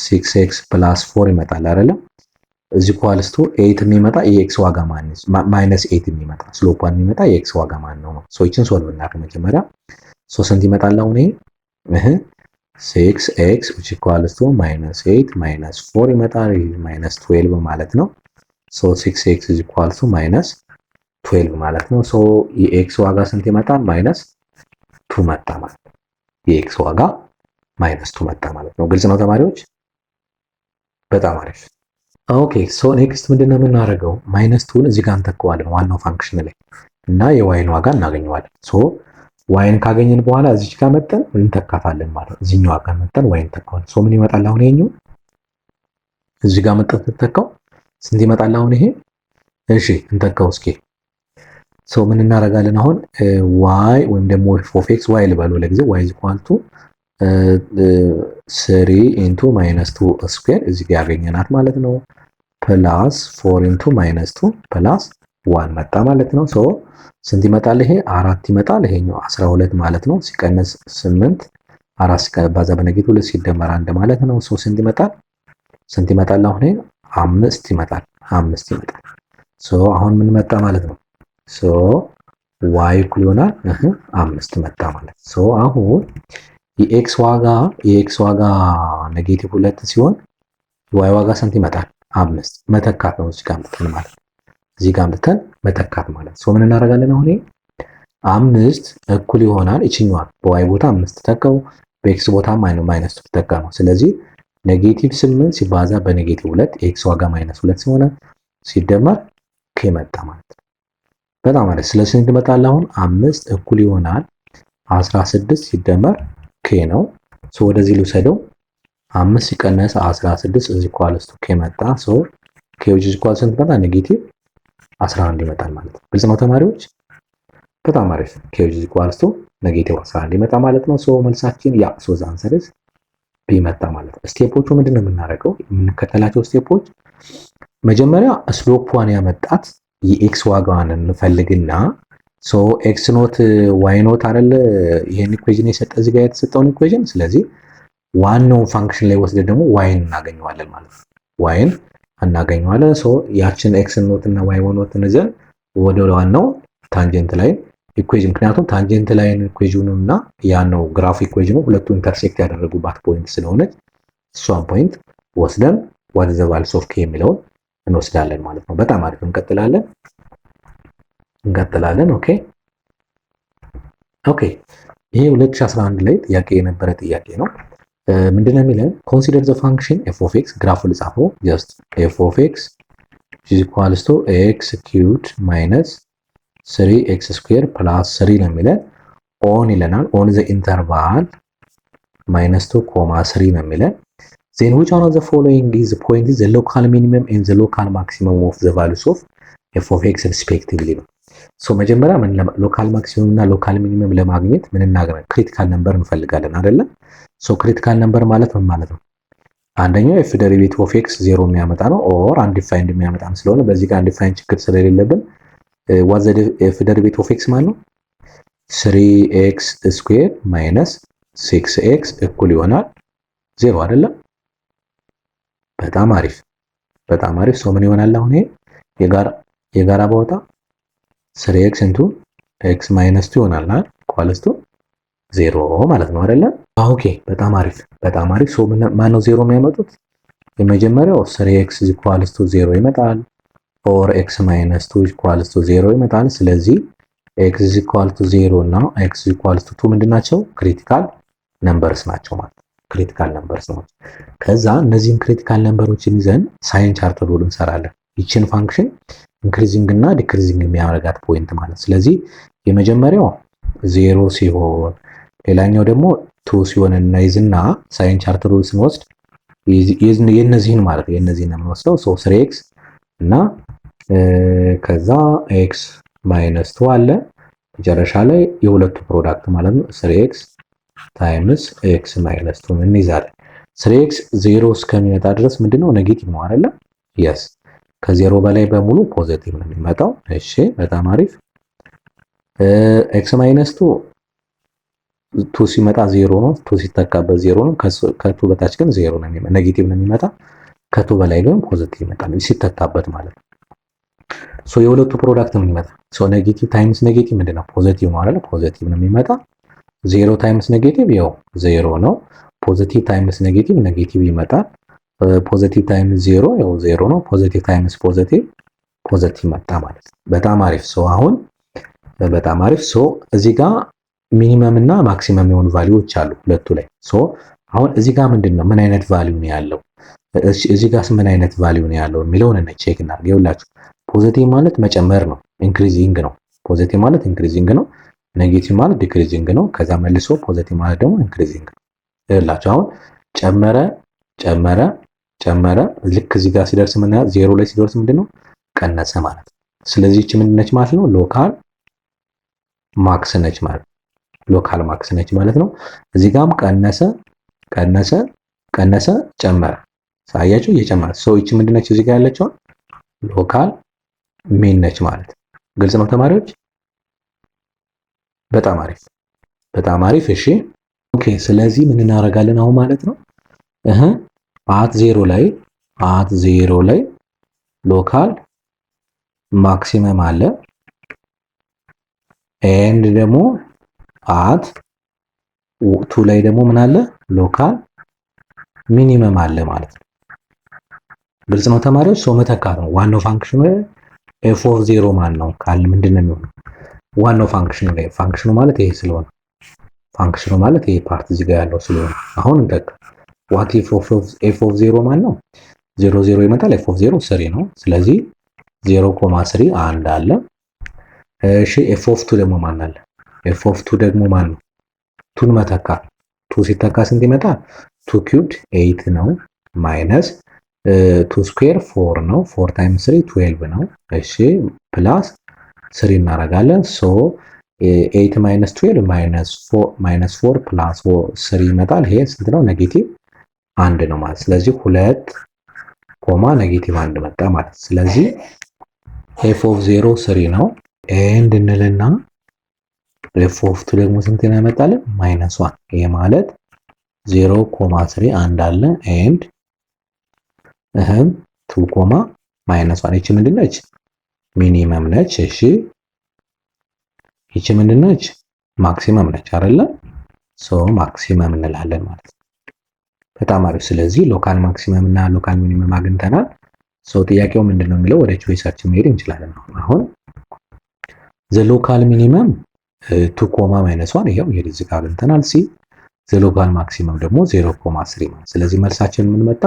6x plus 4 ይመጣል አይደለ? እዚህ ኢኳልስ ቱ 8 የሚመጣ የx ዋጋ ማይነስ 8 የሚመጣ ስሎፓን የሚመጣ የx ዋጋ ማን ነው? ሶ እቺን ሶልቭ እናድርግ መጀመሪያ። ሶ ስንት ይመጣል አሁን ይሄ 6x which equals to -8 -4 ይመጣል። -12 ማለት ነው። ሶ 6x is equals to -12 ማለት ነው። ሶ የx ዋጋ ስንት ይመጣል? -2 መጣ ማለት ነው። የx ዋጋ -2 መጣ ማለት ነው። ግልጽ ነው ተማሪዎች? በጣም አሪፍ። ኦኬ ሶ ኔክስት ምንድነው የምናደርገው? -2ን እዚህ ጋር እንተካዋለን ዋናው ፋንክሽን ላይ እና የዋይን ዋጋ እናገኘዋለን። ሶ ዋይን ካገኘን በኋላ እዚች ጋር መጠን እንተካታለን ማለት ነው። እዚህኛው ጋር መጠን ዋይን እንተካዋለን። ሶ ምን ይመጣል አሁን ይሄኛው እዚህ ጋር መጠን ተተካው ስንት ይመጣል አሁን ይሄ? እሺ እንተካው እስኪ። ሶ ምን እናደርጋለን አሁን y ወይም ደግሞ f(x) y ልበለው ለጊዜው y is equal to 3 into -2 ስኩዌር እዚህ ጋር ያገኘናት ማለት ነው ፕላስ 4 into -2 ፕላስ 1 መጣ ማለት ነው። ሶ ስንት ይመጣል ይሄ? 4 ይመጣል። ይሄኛው 12 ማለት ነው ሲቀነስ 8 4 ሲባዛ በኔጌቲቭ 2 ሲደመር 1 ማለት ነው። ሶ ስንት ይመጣል? ስንት ይመጣል አሁን ይሄ? 5 ይመጣል። 5 ይመጣል። ሶ አሁን ምን መጣ ማለት ነው? ሶ y እኩል ይሆናል 5 መጣ ማለት። ሶ አሁን የx ዋጋ ኔጌቲቭ 2 ሲሆን y ዋጋ ስንት ይመጣል? 5 መተካት ነው እዚህ ጋር አምጥተን ማለት ነው። እዚህ ጋር አምጥተን መተካት ማለት ሶ ምን እናደርጋለን አሁን 5 እኩል ይሆናል እቺኛዋ በy ቦታ 5 ተተካው በx ቦታ ማይነስ ተተካ ነው። ስለዚህ ኔጌቲቭ 8 ሲባዛ በኔጌቲቭ 2 x ዋጋ -2 ሲሆን ሲደመር k መጣ ማለት ነው። በጣም ማለት ስለዚህ ስንት ይመጣል አሁን 5 እኩል ይሆናል 16 ሲደመር k ነው። ሶ ወደዚህ ልውሰደው 5 ሲቀነስ 16 እዚህ ኢኳልስ ቱ k መጣ። ሶ k which is equal ስንት መጣ? ኔጌቲቭ 11 ይመጣል ማለት ነው። ግልጽ ነው ተማሪዎች? በጣም አሪፍ። k which is equal to ኔጌቲቭ 11 ይመጣ ማለት ነው። ሶ መልሳችን ያ ሶ ዘ አንሰር ኢዝ ቢ መጣ ማለት ነው። ስቴፖቹ ምንድነው የምናደርገው? የምንከተላቸው ስቴፖች መጀመሪያ ስሎፕዋን ያመጣት የኤክስ ዋጋዋን እንፈልግና ሶ ኤክስ ኖት ዋይ ኖት አይደለ ይሄን ኢኩዌሽን የሰጠ እዚህ ጋር የተሰጠውን ኢኩዌሽን ስለዚህ ዋናውን ፋንክሽን ላይ ወስደን ደግሞ ዋይን እናገኘዋለን ማለት ነው። ዋይን እናገኘዋለን። ሶ ያችን ኤክስ ኖት እና ዋይ ኖት እንዘን ወደ ዋናው ታንጀንት ላይን ኢኩዌሽን ምክንያቱም ታንጀንት ላይን ኢኩዌሽኑ እና ያነው ግራፍ ኢኩዌሽኑ ሁለቱ ኢንተርሴክት ያደረጉባት ፖይንት ስለሆነች እሷን ፖይንት ወስደን what is the value of k የሚለውን እንወስዳለን ማለት ነው። በጣም አሪፍ እንቀጥላለን። ኦኬ ይሄ 2011 ላይ ጥያቄ የነበረ ጥያቄ ነው። ምንድነው የሚለን consider the function f of x ግራፉ ልጻፈው just f of x is equals to x cubed minus 3x square plus 3 ነው የሚለን on ይለናል on the interval -2, 3 ነው የሚለን then which one of the following is the point is the local minimum and the local maximum of the values of f of x respectively ነው። ሶ መጀመሪያ ምን ሎካል ማክሲመም እና ሎካል ሚኒመም ለማግኘት ምን እናገራለን? ክሪቲካል ነምበር እንፈልጋለን አይደለ? ሶ ክሪቲካል ነምበር ማለት ምን ማለት ነው? አንደኛው f ዴሪቬቲቭ ኦፍ x 0 የሚያመጣ ነው ኦር አንዲፋይንድ የሚያመጣ ስለሆነ በዚህ ጋር አንዲፋይንድ ችግር ስለሌለብን what the f ዴሪቬቲቭ ኦፍ x ማለት ነው 3x ስኩዌር ማይነስ 6x እኩል ይሆናል 0 አይደለ? በጣም አሪፍ። ሶ ምን ይሆናል አሁን ይሄ የጋራ ባወጣ 3x into x minus 2 ይሆናል አይደል? ኢኳልስ ቱ 0 ማለት ነው አይደለ? ኦኬ በጣም አሪፍ። ሶ ማን ነው 0 የሚያመጡት? የመጀመሪያው 3x equals to 0 ይመጣል or x minus 2 equals to 0 ይመጣል። ስለዚህ x equals to 0 እና x equals to 2 ምንድናቸው? ክሪቲካል ነምበርስ ናቸው ማለት ነው። ክሪቲካል ነምበርስ ነው። ከዛ እነዚህን ክሪቲካል ነምበሮችን ይዘን ሳይን ቻርት ሩል እንሰራለን። ይችን ፋንክሽን ኢንክሪዚንግ እና ዲክሪዚንግ የሚያደርጋት ፖይንት ማለት። ስለዚህ የመጀመሪያው 0 ሲሆን ሌላኛው ደግሞ 2 ሲሆን እናይዝና ሳይን ቻርት ሩል ስንወስድ የነዚህን ማለት ነው የነዚህን ነው የምንወስደው። ሶ 3x እና ከዛ x ማይነስ 2 አለ መጨረሻ ላይ የሁለቱ ፕሮዳክት ማለት ነው 3x ታይምስ x ማይነስ 2 እንይዛለን። 3x 0 እስከሚመጣ ድረስ ምንድነው ኔጌቲቭ ነው አይደለ? yes ከ0 በላይ በሙሉ ፖዚቲቭ ነው የሚመጣው። እሺ በጣም አሪፍ። x ማይነስ 2 ሲመጣ 0 ነው። 2 ሲተካበት 0 ነው። ከ2 በታች ግን 0 ነው የሚመጣ ኔጌቲቭ ነው የሚመጣ። ከ2 በላይ ግን ፖዚቲቭ ይመጣል ሲተካበት ማለት ነው። ሶ የሁለቱ ፕሮዳክት ምን ይመጣ? ሶ ኔጌቲቭ ታይምስ ኔጌቲቭ ምንድነው? ፖዚቲቭ ነው አይደል? ፖዚቲቭ ነው የሚመጣ። 0 ታይምስ ኔጌቲቭ ያው 0 ነው። ፖዚቲቭ ታይምስ ኔጌቲቭ ኔጌቲቭ ይመጣል። ፖዚቲቭ ታይምስ 0 ያው 0 ነው። ፖዚቲቭ ታይምስ ፖዚቲቭ መጣ ማለት ነው። በጣም አሪፍ። ሶ አሁን በጣም አሪፍ። ሶ እዚህ ጋር ሚኒመም እና ማክሲመም የሆኑ ቫልዩዎች አሉ ሁለቱ ላይ። ሶ አሁን እዚህ ጋር ምንድነው ምን አይነት ቫልዩ ነው ያለው? እዚህ ጋርስ ምን አይነት ቫልዩ ነው ያለው የሚለውን ቼክ እናድርግ። ይኸውላችሁ ፖዚቲቭ ማለት መጨመር ነው፣ ኢንክሪዚንግ ነው። ፖዚቲቭ ማለት ኢንክሪዚንግ ነው። ኔጌቲቭ ማለት ዲክሪዚንግ ነው። ከዛ መልሶ ፖዚቲቭ ማለት ደግሞ ኢንክሪዚንግ ነው። ይኸውላችሁ አሁን ጨመረ ልክ እዚህ ጋር ሲደርስ ምን ያህል 0 ላይ ሲደርስ ምንድነው ቀነሰ ማለት ነው። ስለዚህ እቺ ምንድን ነች ማለት ነው? ሎካል ማክስ ነች ማለት ነው። ሎካል ማክስ ነች ማለት ነው። እዚህ ጋርም ቀነሰ ጨመረ። ሳያችሁ እየጨመረ ሰው እቺ ምንድን ነች እዚህ ጋር ያለችው ሎካል ሚን ነች ማለት ነው። ግልጽ ነው ተማሪዎች? በጣም አሪፍ እሺ ኦኬ። ስለዚህ ምን እናደርጋለን አሁን ማለት ነው አት 0 ላይ ሎካል ማክሲመም አለ ኤንድ ደግሞ አት 2 ላይ ደግሞ ምን አለ ሎካል ሚኒመም አለ ማለት ነው። ግልጽ ነው ተማሪዎች? ሰው መተካት ነው ዋናው ፋንክሽኑ። ኤፍ ኦፍ 0 ማን ነው ካል ምንድነው የሚሆነው? ዋናው ፋንክሽኑ ላይ ፋንክሽኑ ማለት ይሄ ስለሆነ ፋንክሽኑ ማለት ይሄ ፓርት እዚህ ጋር ያለው ስለሆነ አሁን እንተካ። ዋት ኤፍ ኦፍ 0 ማን ነው? 0 ይመጣል። ኤፍ ኦፍ 0 3 ነው። ስለዚህ 0.3 አንድ አለ። እሺ ኤፍ ኦፍ 2 ደግሞ ማን አለ? ኤፍ ኦፍ 2 ደግሞ ማን ነው? 2ን መተካ። 2 ሲተካ ስንት ይመጣል? 2 ኪዩብድ 8 ነው ማይነስ 2 ስኩዌር 4 ነው። 4 ታይምስ 3 12 ነው። እሺ ፕላስ 3 እናደርጋለን። ሶ 8 ማይነስ 12 ማይነስ 4 ፕላስ 3 ይመጣል። ይሄ ስንት ነው? ኔጌቲቭ 1 ነው ማለት። ስለዚህ 2 ኮማ ኔጌቲቭ 1 መጣ ማለት። ስለዚህ ኤፍ ኦፍ 0 3 ነው ኤንድ እንልና ኤፍ ኦፍ 2 ደግሞ ስንት ነው ያመጣልን? ማይነስ 1። ይሄ ማለት 0.3 አንድ አለ ኤንድ 2 ኮማ ማይነስ 1። ይቺ ምንድን ነች? ሚኒመም ነች። እሺ ይቺ ምንድን ነች? ማክሲመም ነች አይደለ? ሶ ማክሲመም እንላለን ማለት ነው። በጣም አሪፍ። ስለዚህ ሎካል ማክሲመም እና ሎካል ሚኒመም አግኝተናል። ሶ ጥያቄው ምንድነው የሚለው ወደ ቾይሳችን መሄድ እንችላለን። አሁን ዘ ሎካል ሚኒመም 2 ኮማ ማይነስ 1 ይሄው እዚህ ጋር አግኝተናል። ሲ ዘ ሎካል ማክሲመም ደግሞ 0.3 ማለት። ስለዚህ መልሳችን ምን መጣ?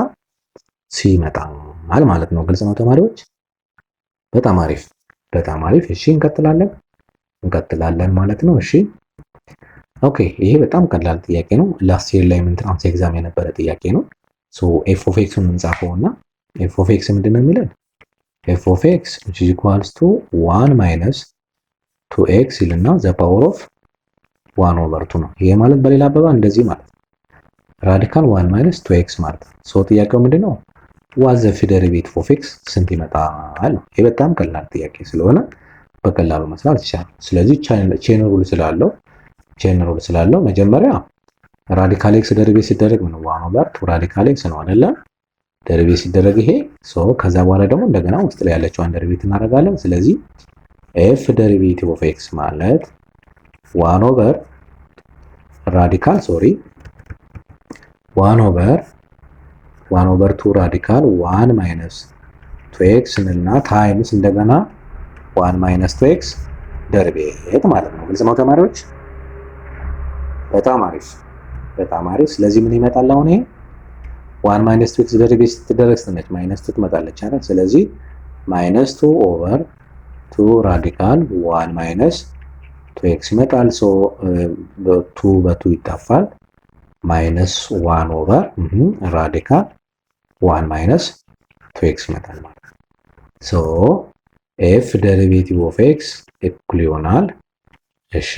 ሲ ይመጣል ማለት ነው። ግልጽ ነው ተማሪዎች? በጣም አሪፍ። እሺ እንቀጥላለን ማለት ነው። እሺ ኦኬ። ይሄ በጣም ቀላል ጥያቄ ነው። ላስት ይር ላይ ኢንትራንስ ኤግዛም የነበረ ጥያቄ ነው። ሶ ኤፍ ኦፍ ኤክስን እንጻፈውና ኤፍ ኦፍ ኤክስ ምንድነው የሚለን? ኤፍ ኦፍ ኤክስ which is equals to 1 minus 2x ይልና ዘ ፓወር ኦፍ 1 over 2 ነው። ይሄ ማለት በሌላ አባባል እንደዚህ ማለት ነው። ራዲካል 1 minus 2x ማለት ነው። ሶ ጥያቄው ምንድነው? ዋት ዘ ፊ ዴሪቬቲቭ ኦፍ ኤክስ ስንት ይመጣል? ይሄ በጣም ቀላል ጥያቄ ስለሆነ በቀላሉ መስራት ይቻላል። ስለዚህ ቼን ሩል ስላለው መጀመሪያ ራዲካል ኤክስ ዴሪቬት ሲደረግ ምን 1 over 2 ራዲካል ኤክስ ነው አይደለ? ዴሪቬት ሲደረግ ይሄ ሶ ከዛ በኋላ ደግሞ እንደገና ውስጥ ላይ ያለችው ዴሪቬት እናደርጋለን። ስለዚህ ኤፍ ዴሪቬቲቭ ኦፍ ኤክስ ማለት 1 over ራዲካል 1 over 2 ራዲካል 1 minus 2x እና ታይምስ እንደገና 1 minus 2x ዴሪቬት ማለት ነው። ግልጽ ነው ተማሪዎች? በጣም አሪፍ በጣም አሪፍ። ስለዚህ ምን ይመጣል አሁን ይሄ 1 ማይነስ 2 ኤክስ ደሪቬት ስትደረግ ስትነች ማይነስ 2 ትመጣለች አይደል? ስለዚህ ማይነስ 2 ኦቨር 2 ራዲካል 1 ማይነስ 2 ኤክስ ይመጣል። ሶ በ2 በ2 ይጣፋል። ማይነስ 1 ኦቨር ራዲካል 1 ማይነስ 2 ኤክስ ይመጣል ማለት ነው። ሶ ኤፍ ደሪቬቲቭ ኦፍ ኤክስ እኩል ይሆናል እሺ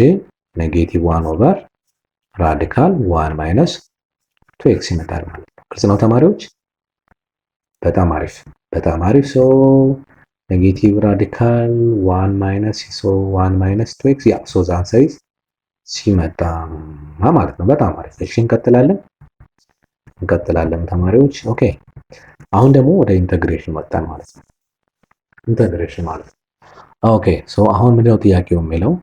ኔጌቲቭ 1 ኦቨር ራዲካል 1 ማይነስ 2 ኤክስ ይመጣል ማለት ነው። ግልጽ ነው ተማሪዎች? በጣም አሪፍ በጣም አሪፍ። ሶ ኔጌቲቭ ራዲካል 1 ማይነስ 2 ኤክስ ያ ሶ ዘ አንሰር ኢዝ ሲመጣ ማለት ነው። በጣም አሪፍ። እሺ እንቀጥላለን ተማሪዎች። ኦኬ አሁን ደግሞ ወደ ኢንተግሬሽን መጣን ማለት ነው። ኢንተግሬሽን ማለት ነው። ኦኬ ሶ አሁን ምንድነው ጥያቄው የሚለው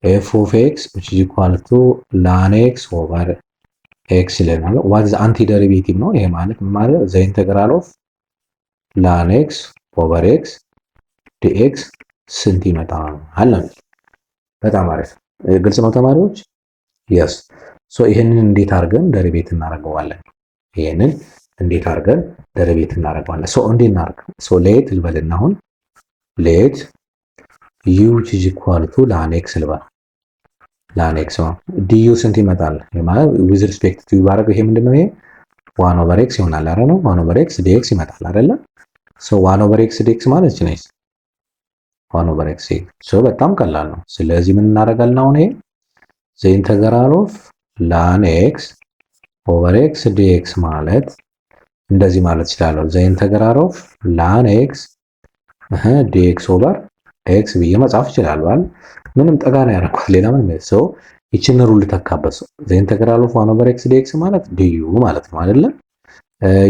ኤፍ ኦፍ ኤክስ which is equal to ln x over x ይለናል። what is anti derivative ነው ይሄ ማለት the integral of ln x over x dx ስንት ይመጣል አለ። በጣም አሪፍ ግልጽ ነው ተማሪዎች? yes ሶ ይሄንን እንዴት አድርገን ደሪቬት እናደርገዋለን? ሶ እንዴት እናደርግ? ሶ ሌት ልበልና አሁን ሌት u which is equal to ln x ልበል ln x ነው du ስንት ይመጣል ማለት with respect to ባረግ ይሄ ምንድነው ይሄ 1 over x ይሆናል አይደል ነው 1 over x dx ይመጣል አይደል ሶ 1 over x dx ማለት ነች 1 over x ሶ በጣም ቀላል ነው። ስለዚህ ምን እናደርጋለን አሁን ይሄ the integral of ln x over x dx ማለት እንደዚህ ማለት ይችላል። the integral of ln x dx over x ብዬ መጻፍ ይችላል አይደል? ምንም ጠጋ ነው ያደረኩት ሌላ ምን ነው ሰው ይችን ሩል ተካበሱ the integral of 1 over x dx ማለት du ማለት ነው አይደለ?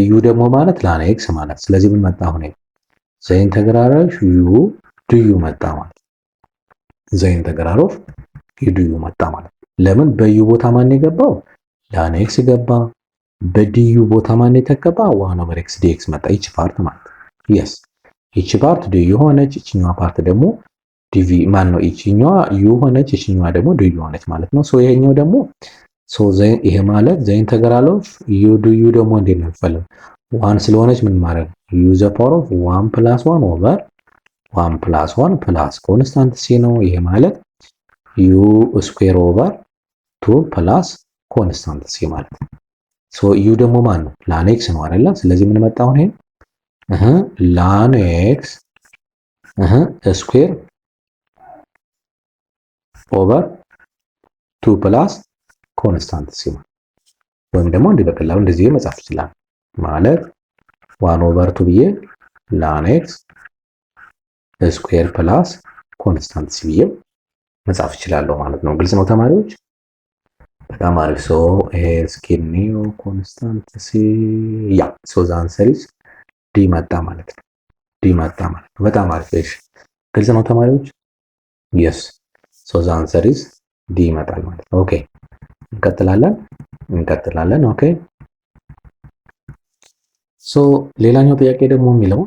u ደግሞ ማለት ln x ማለት ስለዚህ ምን መጣ አሁን the integral of u du መጣ ማለት the integral of du መጣ ማለት ለምን በu ቦታ ማን የገባው ln x ገባ በdu ቦታ ማን የተገባ 1 over x dx መጣ ይች ፓርት ማለት yes ይች ፓርት du ሆነች ይችኛዋ ፓርት ደግሞ ዲቪ ማን ነው ይችኛዋ u ሆነች ይችኛዋ ደግሞ du ሆነች ማለት ነው። ሶ ይሄኛው ደግሞ ሶ ይሄ ማለት the integral of u du ደግሞ እንዴት ነው የሚፈለው 1 ስለሆነች ምን ማለት u the power of 1 plus 1 over 1 plus 1 plus constant c ነው። ይሄ ማለት u square over 2 plus constant c ማለት ነው። ሶ u ደግሞ ማን ነው ln x ነው አይደል? ስለዚህ ምን መጣ አሁን ይሄ ln x ስኩዌር ኦቨር 2 ፕላስ ኮንስታንት ሲሆን ወይም ደግሞ እንዲህ በቀላሉ እንደዚህ መጻፍ ይችላል ማለት 1 ኦቨር 2 ብዬ ln x ስኩዌር ፕላስ ኮንስታንት ሲ ብዬ መጻፍ ይችላለሁ ማለት ነው። ግልጽ ነው ተማሪዎች? በጣም አሪፍ። ሶ ይሄ ስኬል ኒው ኮንስታንት ሲ ያ ሶ ዘ አንሰር ኢዝ ዲ መጣ ማለት ነው። በጣም አሪፍ። እሺ ግልጽ ነው ተማሪዎች? yes so the answer is D ይመጣል ማለት ነው። ኦኬ እንቀጥላለን። ኦኬ ሶ ሌላኛው ጥያቄ ደግሞ የሚለው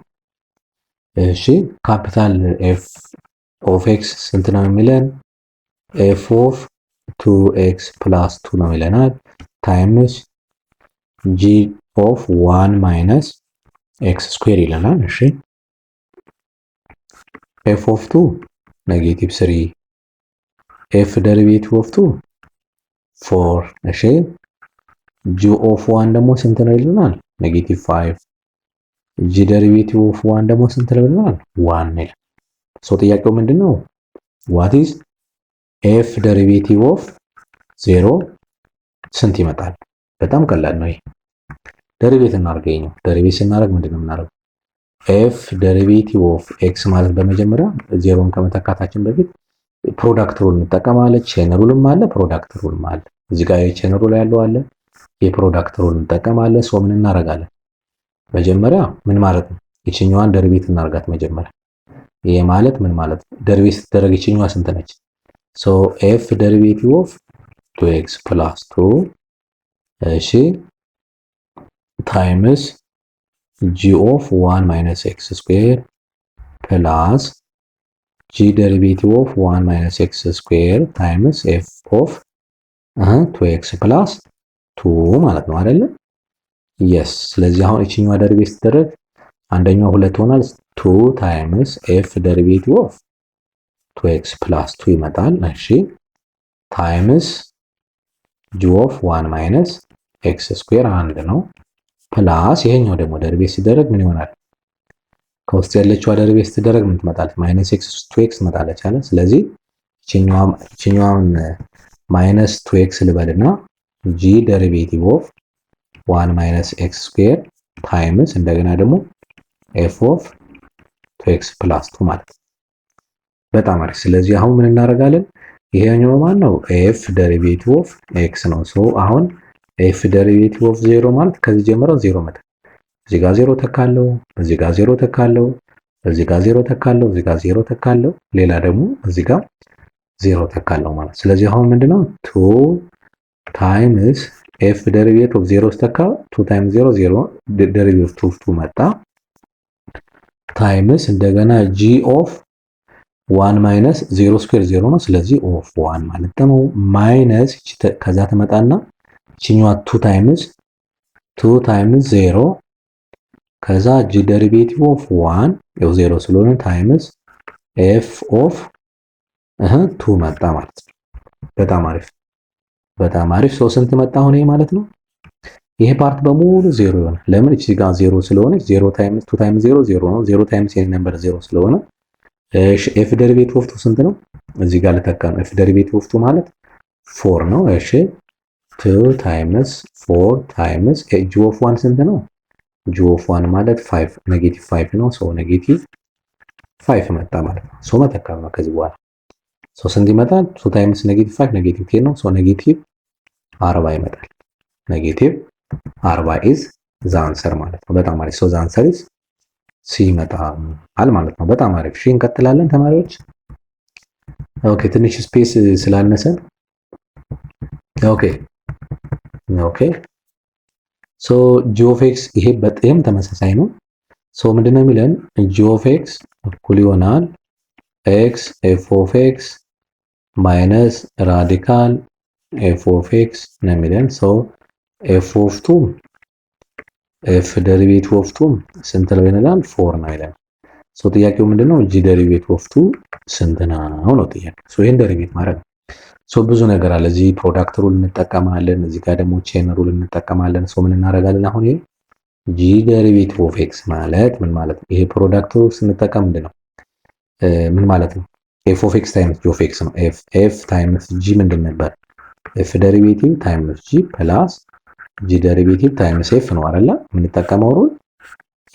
እሺ ካፒታል ኤፍ ኦፍ ኤክስ ስንት ነው የሚለን ኤፍ ኦፍ 2x + 2 ነው ይለናል ታይምስ g ኦፍ 1 ማይነስ x ስኩዌር ይለናል። እሺ f ኦፍ 2 -3 f ደሪቬቲቭ ኦፍ 2 4 እሺ g ኦፍ 1 ደግሞ ስንት ነው ይለናል -5 g ደሪቬቲቭ ኦፍ 1 ደግሞ ስንት ነው ይለናል 1 ነው። ሶ ጥያቄው ምንድነው what is f ደሪቬቲቭ ኦፍ 0 ስንት ይመጣል? በጣም ቀላል ነው ይሄ። ደሪቬት እናርገኝ። ደሪቬት ስናደርግ ምንድነው የምናደርገው? f ደሪቬቲቭ ኦፍ x ማለት በመጀመሪያ ዜሮን ከመተካታችን በፊት ፕሮዳክት ሩል እንጠቀማለን። ቼን ሩልም አለ፣ ፕሮዳክት ሩልም አለ። እዚህ ጋር የቼን ሩል ያለው አለ፣ የፕሮዳክት ሩል እንጠቀማለን። ሶ ምን እናደርጋለን? መጀመሪያ ምን ማለት ነው? ይችኛዋን ደሪቬት እናርጋት መጀመሪያ። ይሄ ማለት ምን ማለት ነው? ደሪቬት ስትደረግ ይችኛዋ ስንት ነች? ሶ f ደሪቬቲቭ ኦፍ 2x + 2 እሺ ታይምስ g ኦፍ 1 ማይነስ x ስኩዌር ፕላስ g ደሪቬቲቭ ኦፍ 1 ማይነስ x ስኩዌር ታይምስ f ኦፍ 2x ፕላስ 2 ማለት ነው አይደለ? የስ። ስለዚህ አሁን እቺኛዋ ደሪቬት ስትደረግ አንደኛው 2 ሆናል። 2 ታይምስ ኤፍ ደሪቬቲቭ ኦፍ 2x ፕላስ 2 ይመጣል። እሺ ታይምስ ጂ ኦፍ 1 ማይነስ ኤክስ ስኩዌር 1 ነው። ፕላስ ይሄኛው ደግሞ ደሪቬት ሲደረግ ምን ይሆናል? ከውስጥ ያለችው ደሪቬት ስትደረግ ምን ትመጣለች? ማይነስ ኤክስ 2x ትመጣለች አለ። ስለዚህ እቺኛዋን ማይነስ 2x ልበልና ጂ ደሪቬቲቭ ኦፍ 1 ማይነስ ኤክስ ስኩዌር ታይምስ እንደገና ደግሞ ኤፍ ኦፍ 2x ፕላስ 2 ማለት ነው። በጣም አሪፍ። ስለዚህ አሁን ምን እናደርጋለን? ይሄኛው ማን ነው? ኤፍ ደሪቬቲቭ ኦፍ ኤክስ ነው። ሶ አሁን ኤፍ ደሪቬቲቭ ኦፍ 0 ማለት ከዚህ ጀምረው 0 መጣ። እዚህ ጋር 0 ተካለው፣ እዚህ ጋር 0 ተካለው፣ እዚህ ጋር 0 ተካለው፣ እዚህ ጋር 0 ተካለው፣ ሌላ ደግሞ እዚህ ጋር 0 ተካለው ማለት። ስለዚህ አሁን ምንድነው 2 ታይምስ ኤፍ ደሪቬቲቭ ኦፍ 0 ተካ 2 ታይምስ 0 0 ደሪቬቲቭ ኦፍ 2 መጣ ታይምስ እንደገና ጂ ኦፍ 1 ማይነስ 0 ስኩዌር 0 ነው። ስለዚህ ኦፍ 1 ማለት ነው ማይነስ ከዛ ተመጣና እቺኛዋ 2 ታይምስ 0 ከዛ ጂ ደሪቬቲቭ ኦፍ 1 ያው 0 ስለሆነ ታይምስ ኤፍ ኦፍ 2 መጣ ማለት ነው። በጣም አሪፍ በጣም አሪፍ። ሶ ስንት መጣ ሆነ ማለት ነው? ይሄ ፓርት በሙሉ 0 ይሆናል። ለምን? እቺ ጋር 0 ስለሆነ 0 ታይምስ 2 ታይምስ 0 0 ነው። 0 ታይምስ ኤኒ ነምበር 0 ስለሆነ እሺ ኤፍ ደሪቬቲቭ ኦፍ 2 ስንት ነው? እዚህ ጋር ልተካ ነው። ኤፍ ደሪቬቲቭ ኦፍ 2 ማለት 4 ነው። እሺ 2 ታይምስ 4 ታይምስ ጂ ኦፍ 1 ስንት ነው? ጂ ኦፍ 1 ማለት 5 ኔጌቲቭ 5 ነው። ሶ ኔጌቲቭ 5 መጣ ማለት ነው። ሶ መተካ ነው ከዚህ በኋላ ሶ ስንት ይመጣል? 2 ታይምስ ኔጌቲቭ 5 ኔጌቲቭ 10 ነው። ሶ ኔጌቲቭ 40 ይመጣል። ኔጌቲቭ 40 ኢዝ ዘ አንሰር ማለት ነው። በጣም አሪፍ። ሶ ዘ አንሰር ኢዝ ሲ ይመጣል ማለት ነው። በጣም አሪፍ። እሺ እንቀጥላለን ተማሪዎች። ኦኬ ትንሽ ስፔስ ስላነሰን ኦኬ ሶ ጂ ኦፍ ኤክስ ይሄ በጣም ተመሳሳይ ነው። ሶ ምንድነው የሚለን? ጂ ኦፍ ኤክስ እኩል ይሆናል ኤክስ ኤፍ ኦፍ ኤክስ ማይነስ ራዲካል ኤፍ ኦፍ ኤክስ ነው የሚለን። ሶ ኤፍ ኦፍ 2 ኤፍ ደሪቬቲቭ ኦፍ 2 ስንት ነው ይላል? 4 ነው ይላል። ሶ ጥያቄው ምንድነው? ጂ ደሪቬቲቭ ኦፍ 2 ስንት ነው ጥያቄው። ሶ ይሄን ደሪቬት ማድረግ ሶ ብዙ ነገር አለ። እዚህ ፕሮዳክት ሩል እንጠቀማለን፣ እዚህ ጋር ደግሞ ቼን ሩል እንጠቀማለን። ሶ ምን እናደርጋለን? አሁን ይሄ ጂ ደሪቬቲቭ ኦፍ ኤክስ ማለት ምን ማለት ነው? ይሄ ፕሮዳክት ሩል ስንጠቀም ምንድነው ምን ማለት ነው? ኤፍ ኦፍ ኤክስ ታይምስ ጂ ኦፍ ኤክስ ነው። ኤፍ ታይምስ ጂ ምንድን ነበር? ኤፍ ደሪቬቲቭ ታይምስ ጂ ፕላስ ጂ ደሪቬቲቭ ታይምስ ኤፍ ነው አይደለ? የምንጠቀመው ሩል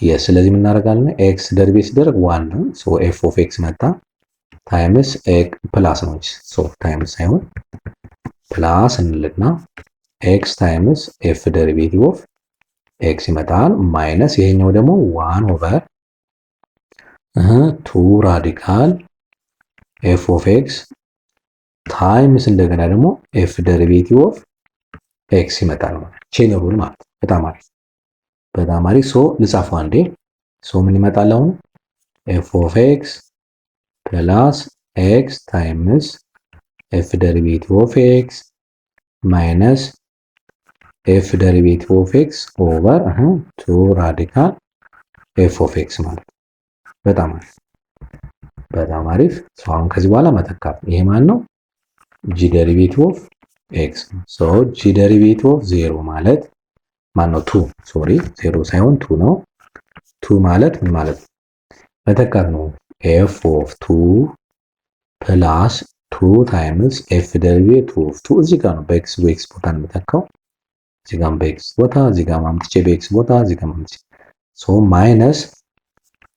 የስ። ስለዚህ ምን እናደርጋለን? ኤክስ ደሪቬት ሲደረግ 1 ነው። ሶ ኤፍ ኦፍ ኤክስ መጣ ታይምስ ፕላስ ነው። ሶ ታይምስ ሳይሆን ፕላስ እንልና ኤክስ ታይምስ ኤፍ ደሪቬቲቭ ኦፍ ኤክስ ይመጣል ማይነስ ይሄኛው ደግሞ 1 ኦቨር 2 ራዲካል ኤፍ ኦፍ ኤክስ ታይምስ እንደገና ደግሞ ኤፍ ደሪቬቲቭ ኦፍ ኤክስ ይመጣል ማለት ቼን ሩል ማለት። በጣም አሪፍ በጣም አሪፍ። ሶ ልጻፈው አንዴ። ሶ ምን ይመጣል አሁን? ኤፍ ኦፍ ኤክስ ፕላስ ኤክስ ታይምስ ኤፍ ደሪቬቲቭ ኦፍ ኤክስ ማይነስ ኤፍ ደሪቬቲቭ ኦፍ ኤክስ ኦቨር 2 ራዲካል ኤፍ ኦፍ ኤክስ ማለት። በጣም አሪፍ በጣም አሪፍ። ሶ አሁን ከዚህ በኋላ መተካት ይሄ ማን ነው? ጂ ደሪቬቲቭ ኦፍ ኤክስ። ሶ ጂ ደሪቬቲቭ ኦፍ 0 ማለት ማን ነው? 2 ሶሪ 0 ሳይሆን 2 ነው። 2 ማለት ምን ማለት ነው? መተካት ነው። ኤፍ ኦፍ 2 ፕላስ 2 ታይምስ ኤፍ ደሪቬቲቭ ኦፍ 2 እዚህ ጋር ነው በኤክስ ቦታ ነው የምተካው። እዚህ ጋር በኤክስ ቦታ፣ እዚህ ጋር ማምጥቼ በኤክስ ቦታ፣ እዚህ ጋር ማምጥቼ ሶ ማይነስ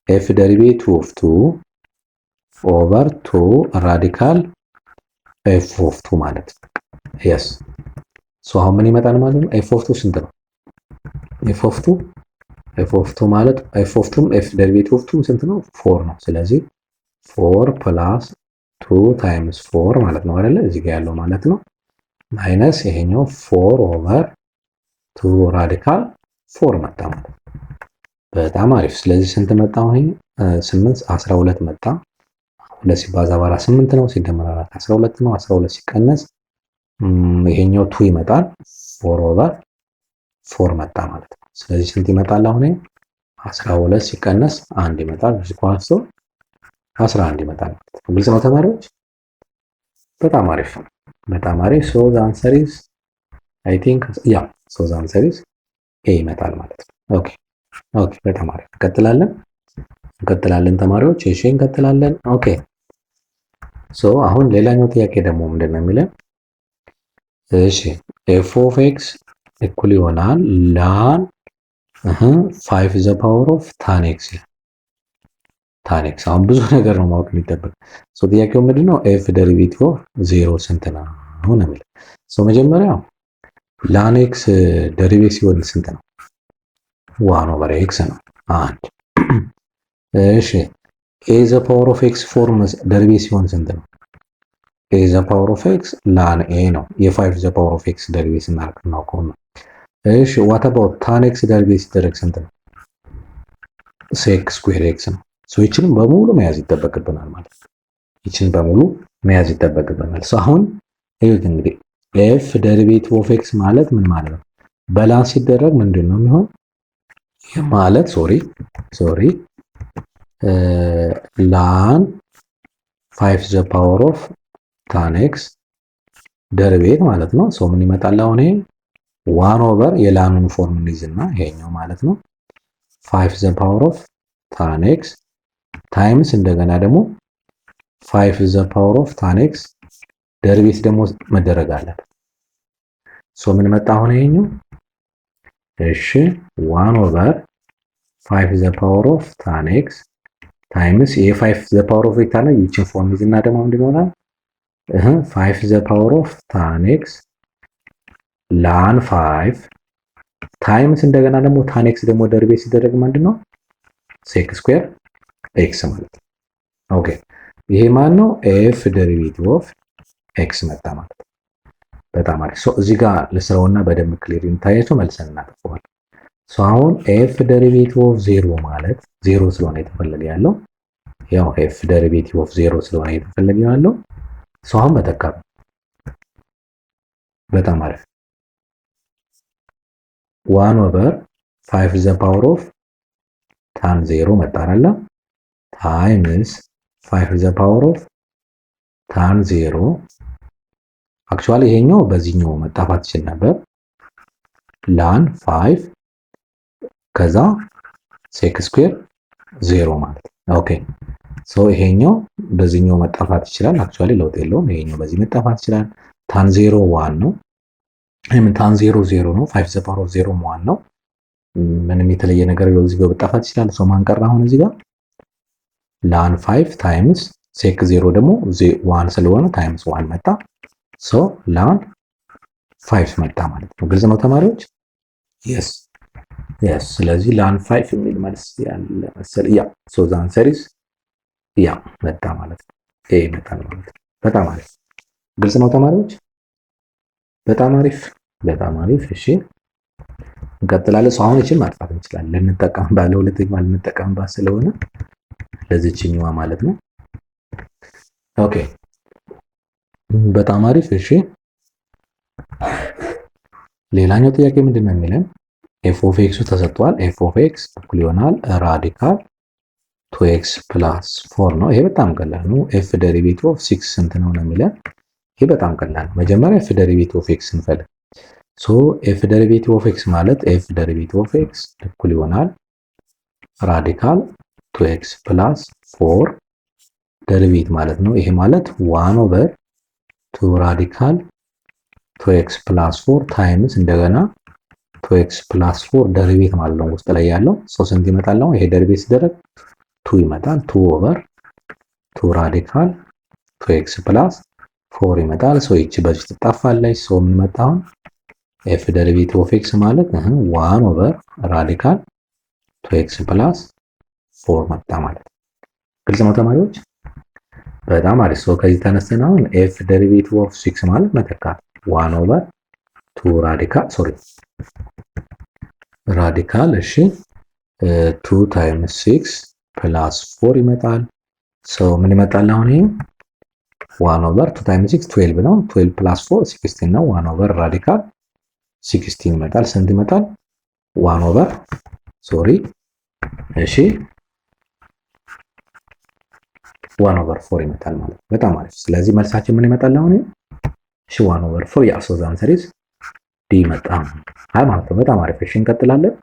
ኤፍ ደሪቬቲቭ ኦፍ 2 ኦቨር 2 ራዲካል ኤፍ ኦፍ 2 ማለት የስ። ሶ አሁን ምን ይመጣል ማለት ነው? ኤፍ ኦፍ 2 ስንት ነው? ኤፍ ኦፍ 2 ማለት ኤፍ ኦፍ 2 ኤፍ ደሪቬቲቭ ኦፍ 2 ስንት ነው? 4 ነው። ስለዚህ 4 ፕላስ 2 ታይምስ 4 ማለት ነው አይደለ? እዚህ ጋር ያለው ማለት ነው ማይነስ ይሄኛው 4 ኦቨር 2 ራዲካል 4 መጣ ማለት ነው። በጣም አሪፍ። ስለዚህ ስንት መጣ? አሁን 8 12 መጣ። 2 ሲባዛ በ4 8 ነው። ሲደመር 4 12 ነው። 12 ሲቀነስ ይሄኛው 2 ይመጣል 4/4 መጣ ማለት ነው። ስለዚህ ስንት ይመጣል? አሁን 12 ሲቀነስ 1 ይመጣል ኳሶ 11 ይመጣል ማለት ነው። ግልጽ ነው ተማሪዎች? በጣም አሪፍ በጣም አሪፍ። ሶ ዘ አንሰር ኢዝ አይ ቲንክ ያ ሶ ዘ አንሰር ኢዝ ኤ ይመጣል ማለት ነው። ኦኬ ኦኬ በጣም አሪፍ። እንቀጥላለን ተማሪዎች። እሺ እንቀጥላለን። ኦኬ ሶ አሁን ሌላኛው ጥያቄ ደግሞ ምንድነው የሚለን? እሺ ኤፍ ኦፍ ኤክስ እኩል ይሆናል ላን 5 ዘ ፓወር ኦፍ ታን ኤክስ ታን ኤክስ። አሁን ብዙ ነገር ነው ማወቅ የሚጠበቅ። ሶ ጥያቄው ምንድነው? ኤፍ ዴሪቬቲቭ ኦፍ 0 ስንት ነው ነው የሚለው። ሶ መጀመሪያ ላን ኤክስ ዴሪቬቲቭ ሲሆን ስንት ነው? 1/ኤክስ ነው አንድ። እሺ ኤ ዘ ፓወር ኦፍ ኤክስ ፎርም ዴሪቬቲቭ ሲሆን ስንት ነው? ኤ ዘ ፓወር ኦፍ ኤክስ ላን ኤ ነው። የ5 ዘ ፓወር ኦፍ ኤክስ ዴሪቬቲቭ ስናደርግ እናውቀው ነው። እሺ ዋት አባውት ታን ኤክስ ዴሪቬቲቭ ሲደረግ ስንት ነው? ሴክ ስኩዌር ኤክስ ነው። ሶ ይችላል በሙሉ መያዝ ይጠበቅብናል ማለት ነው። ይችን በሙሉ መያዝ ይጠበቅብናል። ሶ አሁን እዩት እንግዲህ ኤፍ ዴሪቬቲቭ ኦፍ ኤክስ ማለት ምን ማለት ነው? ባላንስ ሲደረግ ምንድን ነው የሚሆን ማለት ሶሪ ላን 5 ዘ ፓወር ኦፍ ታን ኤክስ ዴሪቬቲቭ ማለት ነው። ሶ ምን ይመጣል አሁን ይሄ 1 የላኑን ፎርም እንይዝና ይሄኛው ማለት ነው 5 ዘ ፓወር ኦፍ ታን ኤክስ ታይምስ እንደገና ደግሞ 5 ዘ ፓወር ኦፍ ታን ኤክስ ዴሪቬቲቭ ደግሞ መደረግ አለበት። ሶ ምን መጣ አሁን ይሄኛው? እሺ 1/5 ዘ ፓወር ኦፍ ታን ኤክስ ታይምስ የ5 ዘ ፓወር ኦፍ ታን ይችን ፎርም ይዝና ደግሞ ምንድን ይሆናል? 5 ዘ ፓወር ኦፍ ታን ኤክስ ላን 5 ታይምስ እንደገና ደግሞ ታን ኤክስ ደግሞ ዴሪቬቲቭ ሲደረግ ምንድነው? ሴክ ስኩዌር ኤክስ ማለት ነው። ኦኬ ይሄ ማን ነው? ኤፍ ዴሪቬቲቭ ኦፍ ኤክስ መጣ ማለት ነው። በጣም አሪፍ። ሶ እዚህ ጋር ለስራውና በደንብ ክሊር እንታያቸው መልሰን እናጠፋዋለን። ሶ አሁን ኤፍ ዴሪቬቲቭ ኦፍ 0 ማለት 0 ስለሆነ የተፈለገ ያለው ያው ኤፍ ዴሪቬቲቭ ኦፍ 0 ስለሆነ የተፈለገ ያለው ሶ አሁን መተካ በጣም አሪፍ 1/5 ዘ ፓወር ኦፍ ታን 0 መጣራላ ታይምስ 5 ዘ ፓወር ኦፍ ታን 0 አክቹአሊ ይሄኛው በዚህኛው መጣፋት ይችል ነበር ላን 5 ከዛ ሴክ ስኩዌር 0 ማለት ነው። ኦኬ ሶ ይሄኛው በዚህኛው መጣፋት ይችላል። አክቹአሊ ለውጥ የለውም። ይሄኛው በዚህ መጣፋት ይችላል። ታን 0 1 ነው። ታን 0 0 ነው። 5 ዘ ፓወር ኦፍ 0 1 ነው። ምንም የተለየ ነገር እዚህ ጋር መጣፋት ይችላል። ሶ ማን ቀረ አሁን እዚህ ጋር ላን 5 ታይምስ ሴክ 0 ደግሞ 1 ስለሆነ ታይምስ 1 መጣ። ሶ ላን 5 መጣ ማለት ነው። ግልጽ ነው ተማሪዎች? yes ስለዚህ ላን 5 የሚል መልስ ያለ መሰል ያ ሶ ዘ አንሰር ኢዝ ያ መጣ ማለት ነው። ኤ መጣ ማለት ነው። በጣም አሪፍ። ግልጽ ነው ተማሪዎች? በጣም አሪፍ። እሺ እንቀጥላለን። ሶ አሁን እቺን ማጥፋት እንችላለን። ልንጠቀም ባለ ሁለተኛው ልንጠቀምባት ስለሆነ ለዚህኛዋ ማለት ነው። ኦኬ በጣም አሪፍ። እሺ ሌላኛው ጥያቄ ምንድን ነው የሚለን? ኤፍ ኦፍ ኤክስ ተሰጥቷል። ኤፍ ኦፍ ኤክስ እኩል ይሆናል ራዲካል 2x + 4 ነው። ይሄ በጣም ቀላል ነው። ኤፍ ዴሪቬቲቭ ኦፍ 6 ስንት ነው የሚለን? ይሄ በጣም ቀላል ነው። መጀመሪያ ኤፍ ዴሪቬቲቭ ኦፍ ኤክስ እንፈልግ። ሶ ኤፍ ዴሪቬቲቭ ኦፍ ኤክስ ማለት ኤፍ ዴሪቬቲቭ ኦፍ ኤክስ እኩል ይሆናል ራዲካል 2x + 4 ዴሪቬቲቭ ማለት ነው። ይሄ ማለት 1/2 ራዲካል 2x + 4 ታይምስ እንደገና 2x + 4 ዴሪቬቲቭ ማለት ነው ውስጥ ላይ ያለው ሶ ስንት ይመጣል? ነው ይሄ ዴሪቬቲቭ ሲደረግ 2 ይመጣል። 2/2 ራዲካል 2x + 4 ይመጣል። ሶ ይቺ በዚህ ትጣፋለች። ሶ ምን መጣ አሁን ኤፍ ዴሪቬቲቭ ኦፍ ኤክስ ማለት 1 ራዲካል 2x + 4 መጣ ማለት ነው። ግልጽ ነው ተማሪዎች? በጣም አሪፍ። ሶ ከዚህ ተነስተን አሁን ኤፍ ዴሪቬቲቭ ኦፍ 6 ማለት መተካት 1/2 ራዲካል እሺ 2 ታይምስ 6 + 4 ይመጣል። ሶ ምን ይመጣል አሁን ይሄ 1 ኦቨር 2 ታይምስ 6 12 ነው። 12 ፕላስ 4 16 ነው። 1 ኦቨር ራዲካል 16 ይመጣል። ስንት ይመጣል? 1 ኦቨር ሶሪ እሺ 1 ኦቨር 4 ይመጣል ማለት ነው። በጣም አሪፍ። ስለዚህ መልሳችን ምን ይመጣል አሁን? እሺ 1 ኦቨር 4 የአሶ ዘ አንሰር ኢዝ ዲ ይመጣ ማለት ነው። በጣም አሪፍ። እሺ እንቀጥላለን።